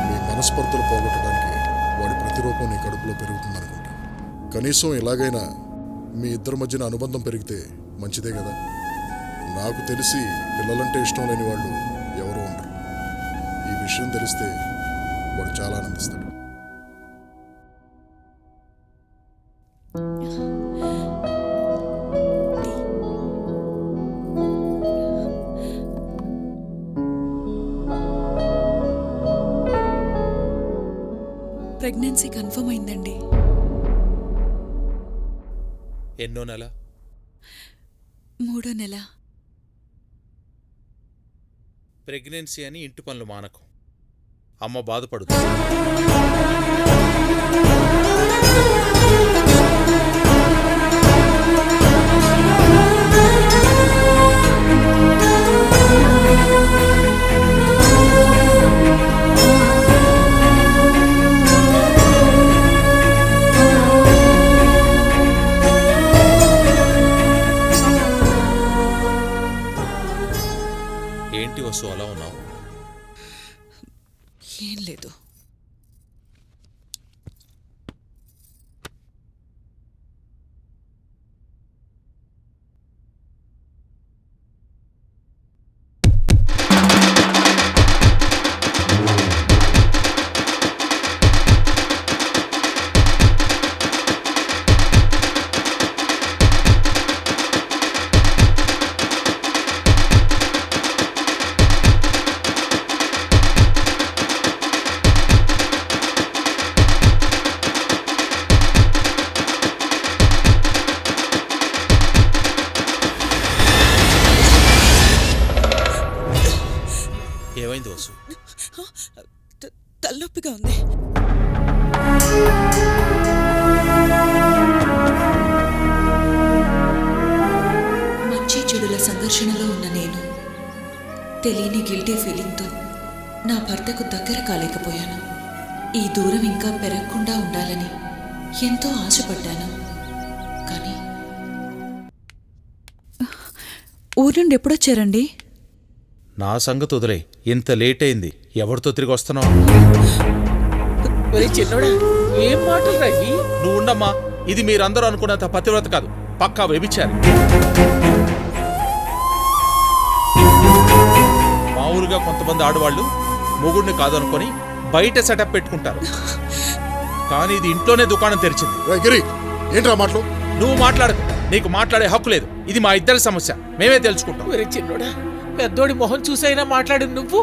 మీ మనస్పర్ధలు పోగొట్టడానికి వాడి ప్రతిరూపం నీ కడుపులో పెరుగుతుందనుకుంటా. కనీసం ఇలాగైనా మీ ఇద్దరి మధ్యన అనుబంధం పెరిగితే మంచిదే కదా. నాకు తెలిసి పిల్లలంటే ఇష్టం లేని వాళ్ళు ఎవరూ ఉండరు. ఈ విషయం తెలిస్తే వాడు చాలా ఆనందిస్తాడు. ప్రెగ్నెన్సీ కన్ఫర్మ్ అయిందండి. ఎన్నో నెల? 3వ నెల. ప్రెగ్నెన్సీ అని ఇంటి పనులు మానకు. అమ్మ బాధపడుతుంది. ఏంటి వసు అలా ఉన్నావు? ఏం లేదు. ఏమైంది వసు? తలనొప్పిగా ఉంది. మంచి చెడుల సంఘర్షణలో ఉన్న నేను తెలియని గిల్టీ ఫీలింగ్తో నా భర్తకు దగ్గర కాలేకపోయాను. ఈ దూరం ఇంకా పెరగకుండా ఉండాలని ఎంతో ఆశపడ్డాను. కానీ ఊరు నుండి ఎప్పుడొచ్చారండి? నా సంగతి వదిలే. ఇంత లేట్ అయింది. ఎవరితో తిరిగి వస్తున్నావు? చిన్నోడా, ఏం మాటలు రావి? నువ్వు ఉండమ్మా. ఇది మీరందరూ అనుకున్నంత పతివ్రత కాదు, పక్కా వ్యభిచారి. మామూలుగా కొంతమంది ఆడవాళ్ళు మొగుడిని కాదనుకొని బయట సెటప్ పెట్టుకుంటారు. కానీ ఇది ఇంట్లోనే దుకాణం తెరిచింది. ఏంట్రా మాటలు? నువ్వు మాట్లాడకు. నీకు మాట్లాడే హక్కు లేదు. ఇది మా ఇద్దరి సమస్య. మేమే తెలుసుకుంటాం. చిన్నోడా, పెద్దోడి మొహం చూసైనా మాట్లాడు. నువ్వు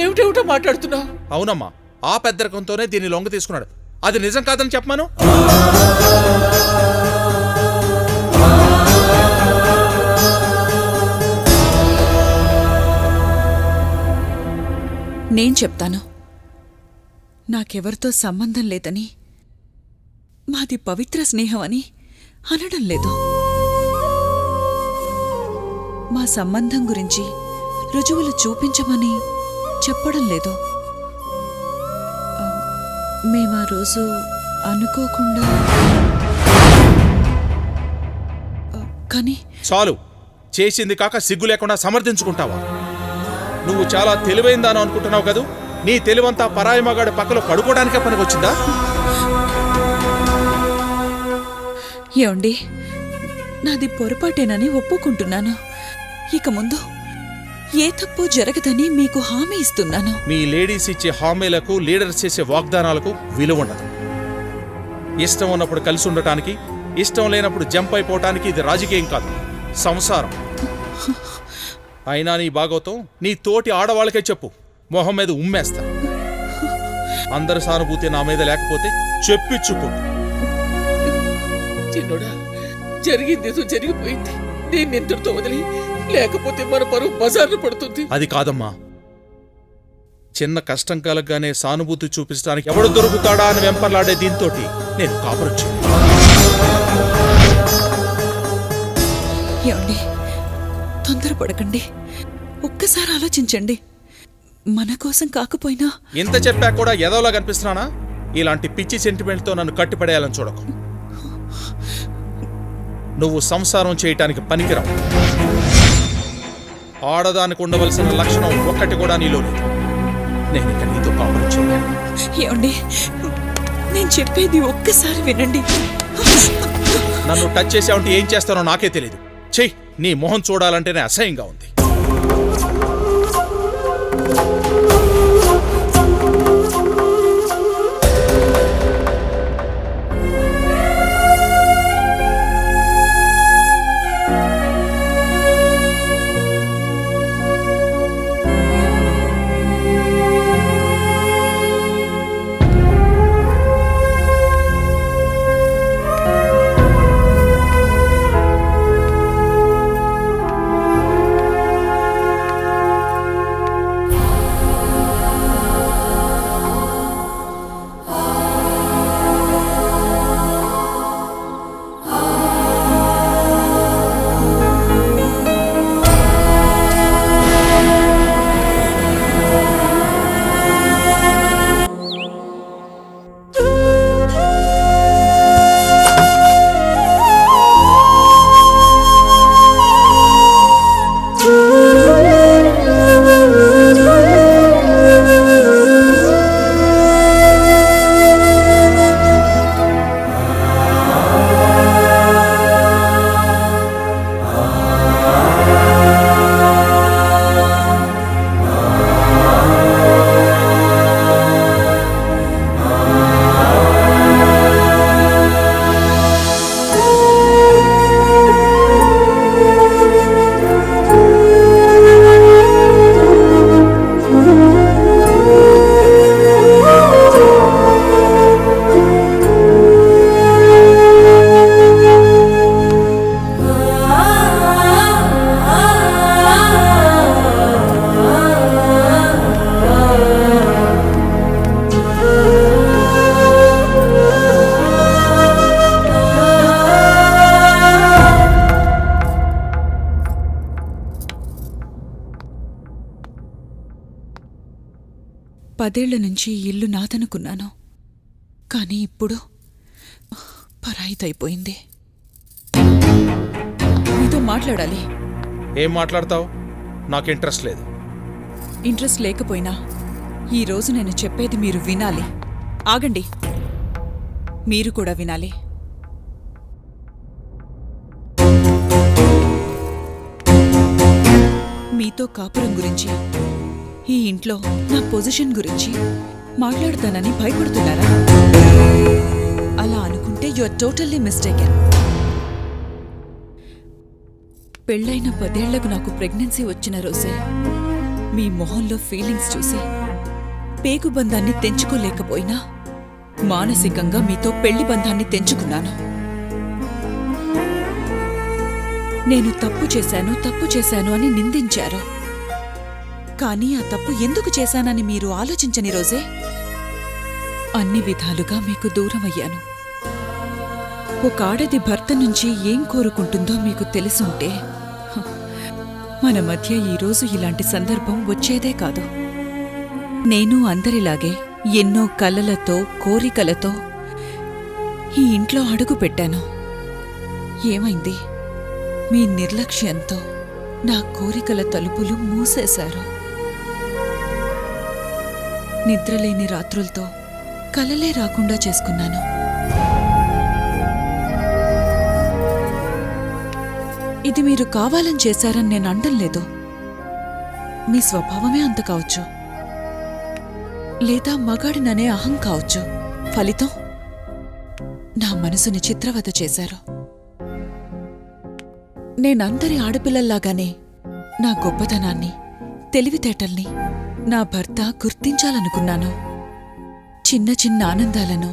ఏమిటేమిటో మాట్లాడుతున్నావు. అవునమ్మా, ఆ పెద్దరికంతోనే దీన్ని లొంగ తీసుకున్నాడు. అది నిజం కాదని చెప్పమాను. నేను చెప్తాను. నాకెవరితో సంబంధం లేదని, మాది పవిత్ర స్నేహం అని అనడం లేదు. మా సంబంధం గురించి రుజువులు చూపించమని చెప్పడం లేదు. మేమా రోజు అనుకోకుండా కానీ చాలు, చేసింది కాక సిగ్గు లేకుండా సమర్థించుకుంటావా? నువ్వు చాలా తెలివైందాను అనుకుంటున్నావు కదూ. నీ తెలివంతా పరాయి మగాడి పక్కలో పడుకోవడానికే పనికొచ్చిందా? ఏమండి, నాది పొరపాటేనని ఒప్పుకుంటున్నాను. ఇక ముందు ఏ తప్పు జరగదని మీకు హామీ ఇస్తున్నాను. మీ లేడీస్ ఇచ్చే హామీలకు, లీడర్స్ చేసే వాగ్దానాలకు విలువ ఉండదు. ఇష్టం ఉన్నప్పుడు కలిసి ఉండటానికి, ఇష్టం లేనప్పుడు జంప్ అయిపోవటానికి ఇది రాజకీయం కాదు, సంసారం. అయినా నీ భాగవతం నీ తోటి ఆడవాళ్ళకే చెప్పు, మొహం మీద ఉమ్మేస్తా. అందరి సానుభూతి నా మీద లేకపోతే చెప్పిచ్చుకో. చిన్నోడా, జరిగిందేదో జరిగిపోయింది. దీన్ని ఇంతటితో వదిలి, లేకపోతే మన పరువు బజార్లు పడుతుంది. అది కాదమ్మా, చిన్న కష్టం కలగగానే సానుభూతి చూపించడానికి ఎవడు దొరుకుతాడా అని వెంపర్లాడే దీంతో నేను కాపురొచ్చు. ఏమండి, తొందరపడకండి. ఒక్కసారి ఆలోచించండి. మన కోసం కాకపోయినా ఇంత చెప్పా కూడా ఎదవలా కనిపిస్తున్నానా? ఇలాంటి పిచ్చి సెంటిమెంట్తో నన్ను కట్టిపడేయాలని చూడకు. నువ్వు సంసారం చేయటానికి పనికిరావు. ఆడదానికి ఉండవలసిన లక్షణం ఒక్కటి కూడా నీలో లేదు. నేను ఇక నీతో కాపురొచ్చు. ఏమండి, నేను చెప్పేది ఒక్కసారి వినండి. నన్ను టచ్ చేసావంటే ఏం చేస్తానో నాకే తెలియదు. చెయ్యి, నీ మొహం చూడాలంటేనే అసహ్యంగా ఉంది. పదేళ్ల నుంచి ఇల్లు నాదనుకున్నాను. కానీ ఇప్పుడు పరాయితైపోయింది. మీతో మాట్లాడాలి. ఏం మాట్లాడతావు? నాకు ఇంట్రెస్ట్ లేదు. ఇంట్రెస్ట్ లేకపోయినా ఈరోజు నేను చెప్పేది మీరు వినాలి. ఆగండి, మీరు కూడా వినాలి. మీతో కాపురం గురించి, ఈ ఇంట్లో నా పొజిషన్ గురించి మాట్లాడతానని భయపడుతున్నారా? అలా అనుకుంటే యు ఆర్ టోటల్లీ మిస్టేకెన్. పెళ్ళైన 10 ఏళ్లకు నాకు ప్రెగ్నెన్సీ వచ్చిన రోజే మీ మొహంలో ఫీలింగ్స్ చూసి పేగు బంధాన్ని తెంచుకోలేకపోయినా మానసికంగా మీతో పెళ్లి బంధాన్ని తెంచుకున్నాను. నేను తప్పు చేశాను అని నిందించారు. కానీ ఆ తప్పు ఎందుకు చేశానని మీరు ఆలోచించని రోజే అన్ని విధాలుగా మీకు దూరమయ్యాను. ఒక ఆడది భర్త నుంచి ఏం కోరుకుంటుందో మీకు తెలుసుంటే మన మధ్య ఈరోజు ఇలాంటి సందర్భం వచ్చేదే కాదు. నేను అందరిలాగే ఎన్నో కలలతో కోరికలతో ఈ ఇంట్లో అడుగు పెట్టాను. ఏమైంది? మీ నిర్లక్ష్యంతో నా కోరికల తలుపులు మూసేశారు. నిద్రలేని రాత్రులతో కలలే రాకుండా చేసుకున్నాను. ఇది మీరు కావాలని చేశారని నేను అనడం లేదు. మీ స్వభావమే అంత కావచ్చు, లేదా మగాడిననే అహం కావచ్చు. ఫలితం నా మనసుని చిత్రవద చేశారు. నేనందరి ఆడపిల్లల్లాగానే నా గొప్పతనాన్ని, తెలివితేటల్ని నా భర్త గుర్తించాలనుకున్నాను. చిన్న చిన్న ఆనందాలను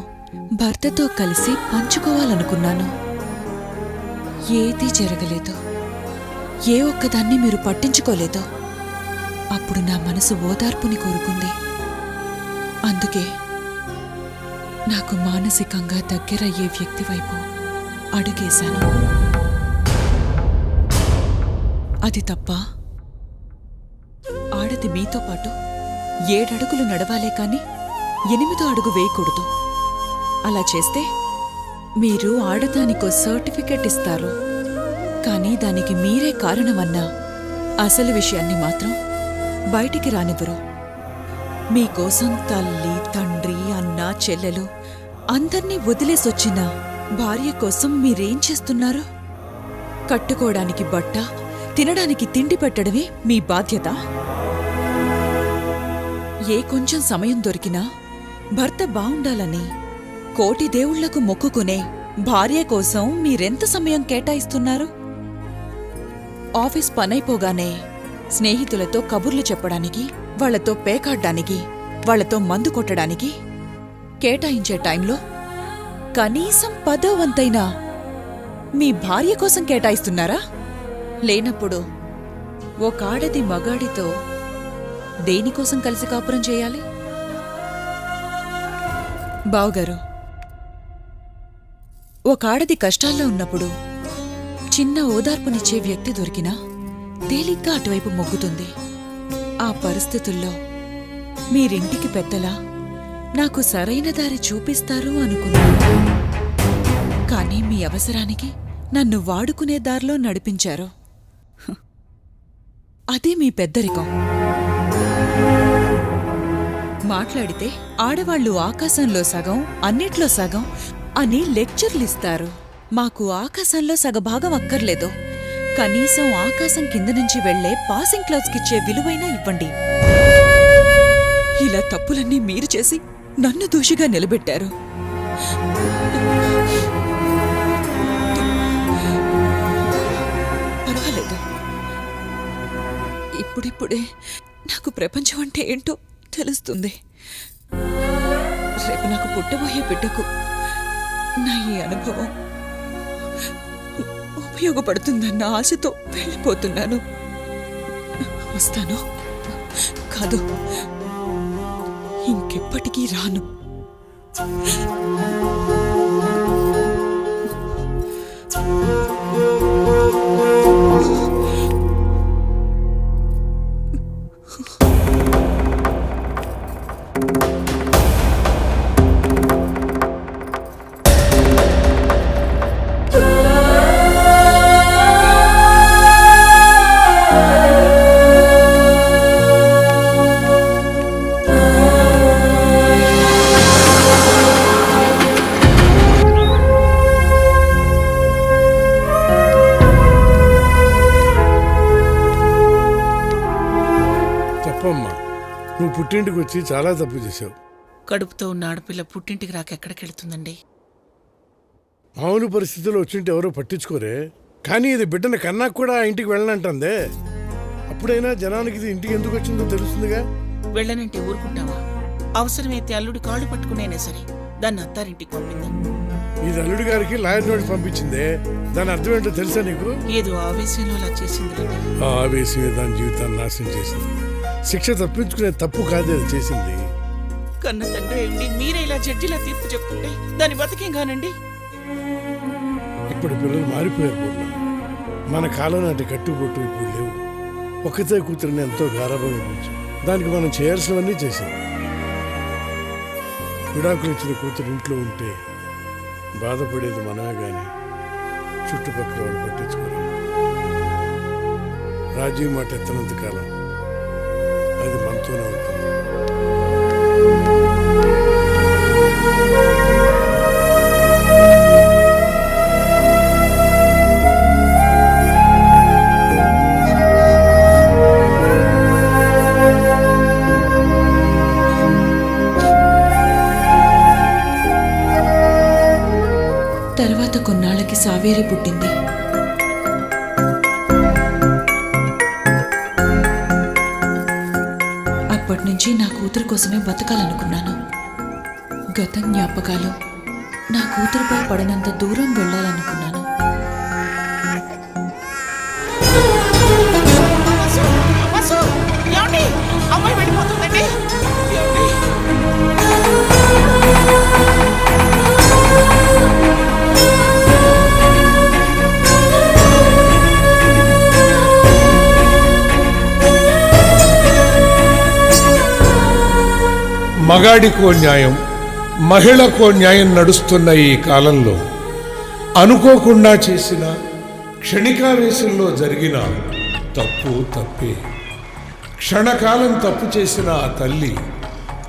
భర్తతో కలిసి పంచుకోవాలనుకున్నాను. ఏదీ జరగలేదు. ఏ ఒక్కదాన్ని మీరు పట్టించుకోలేదు. అప్పుడు నా మనసు ఓదార్పుని కోరుకుంది. అందుకే నాకు మానసికంగా దగ్గరయ్యే వ్యక్తి వైపు అడుగేశాను. అది తప్ప? ఆడది మీతో పాటు 7 అడుగులు నడవాలే కాని 8వ అడుగు వేయకూడదు. అలా చేస్తే మీరు ఆడదానికో సర్టిఫికెట్ ఇస్తారు, కానీ దానికి మీరే కారణమన్నా అసలు విషయాన్ని మాత్రం బయటికి రానివ్వరు. మీకోసం తల్లి, తండ్రి, అన్న, చెల్లెలు అందర్నీ వదిలేసొచ్చిన భార్య కోసం మీరేం చేస్తున్నారు? కట్టుకోవడానికి బట్ట, తినడానికి తిండి పెట్టడమే మీ బాధ్యత. ఏ కొంచెం సమయం దొరికినా భర్త బావుండాలని కోటి దేవుళ్లకు మొక్కుకునే భార్య కోసం మీరెంత సమయం కేటాయిస్తున్నారు? ఆఫీస్ పనైపోగానే స్నేహితులతో కబుర్లు చెప్పడానికి, వాళ్లతో పేకాడ్డానికి, వాళ్లతో మందు కొట్టడానికి కేటాయించే టైంలో కనీసం 10వ వంతైనా మీ భార్య కోసం కేటాయిస్తున్నారా? లేనప్పుడు ఒక ఆడది మగాడితో దేనికోసం కలిసి కాపురం చేయాలి? బావగారు, ఒక ఆడది కష్టాల్లో ఉన్నప్పుడు చిన్న ఓదార్పునిచ్చే వ్యక్తి దొరికినా తేలిగ్గా అటువైపు మొగ్గుతుంది. ఆ పరిస్థితుల్లో మీరింటికి పెద్దలా నాకు సరైన దారి చూపిస్తారు అనుకున్నాను. కానీ మీ అవసరానికి నన్ను వాడుకునే దారిలో నడిపించారు. అదే మీ పెద్దరికం. మాట్లాడితే ఆడవాళ్లు ఆకాశంలో సగం, అన్నిట్లో సగం అని లెక్చర్లిస్తారు. మాకు ఆకాశంలో సగభాగం అక్కర్లేదు, కనీసం ఆకాశం కింద నుంచి వెళ్లే పాసింగ్ క్లౌడ్స్కిచ్చే విలువైనా ఇవ్వండి. ఇలా తప్పులన్నీ మీరు చేసి నన్ను దోషిగా నిలబెట్టారు. పర్వాలేదు, ఇప్పుడిప్పుడే నాకు ప్రపంచం అంటే ఏంటో తెలుస్తుంది. రేపు నాకు పుట్టబోయే బిడ్డకు నా ఈ అనుభవం ఉపయోగపడుతుందన్న ఆశతో వెళ్ళిపోతున్నాను. వస్తాను, కాదు, ఇంకెప్పటికీ రాను. చెప్పమ్మా, నువ్వు పుట్టింటికి వచ్చి చాలా తప్పు చేశావు. కడుపుతో ఉన్న ఆడపిల్ల పుట్టింటికి రాక ఎక్కడికెళ్తుందండి? మామూలు పరిస్థితుల్లో వచ్చింటే ఎవరో పట్టించుకోరే, కానీ ఇది బిడ్డను కన్నా కూడా ఆ ఇంటికి వెళ్ళనంటుందే. అప్పుడైనా జనానికి ఇది ఇంటికి ఎందుకు వచ్చిందో తెలుస్తుందిగా. వెళ్ళనంటే ఊరుకుంటావా? అవసరమైతే అల్లుడి కాళ్ళు పట్టుకునేనే సరే దాన్ని అత్తారింటికి పంపిద్దాం. ఇది అల్లుడి గారికి లాయర్ నోటీస్ పంపించిందే, దాని అర్థం ఏంటో తెలుసా నీకు? ఏదో ఆవేశంలో అలా చేసింది. ఆ ఆవేశమే దాని జీవితాన్ని నాశనం చేసింది. శిక్ష తప్పించుకునే తప్పు కాదు అది చేసింది. కన్న తండ్రి ఉండి మీరే ఇలా జడ్జిలా తీర్పు చెప్తుంటే దాని బతికేం కానండి. ఇప్పుడు పిల్లలు మారిపోయారు పూర్ణ. మన కాలం నాటి కట్టుబొట్టు ఇప్పుడు లేవు. ఒక్కతే కూతురిని ఎంతో గారాబంగా పెంచాం. దానికి మనం చేయాల్సినవన్నీ చేసాం. విడాకులు ఇచ్చిన కూతురు ఇంట్లో ఉంటే బాధపడేది మనమే కానీ చుట్టుపక్కల వాళ్ళు పట్టించుకోరు. రాజీవ్ మాట ఎత్తనంత కాలం అది మనతోనే ఉంటుంది. తర్వాత కొన్నాళ్ళకి సావేరి పుట్టింది. అప్పటి నుంచి నా కూతురు కోసమే బతకాలనుకున్నాను. గత జ్ఞాపకాలు నా కూతురుపై పడినంత దూరం వెళ్ళాలనుకున్నాను. అమ్మాయి వెళ్ళిపోతుందండి. మగాడికో న్యాయం, మహిళకో న్యాయం నడుస్తున్న ఈ కాలంలో అనుకోకుండా చేసిన క్షణికావేశంలో జరిగిన తప్పు తప్పే. క్షణకాలం తప్పు చేసిన ఆ తల్లి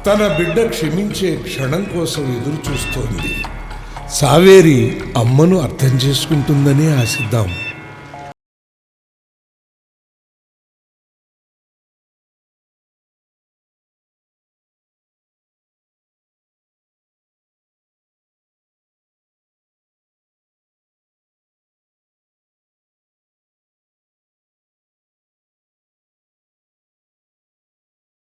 తన బిడ్డ క్షమించే క్షణం కోసం ఎదురు చూస్తోంది. సావేరి అమ్మను అర్థం చేసుకుంటుందని ఆశిద్దాం.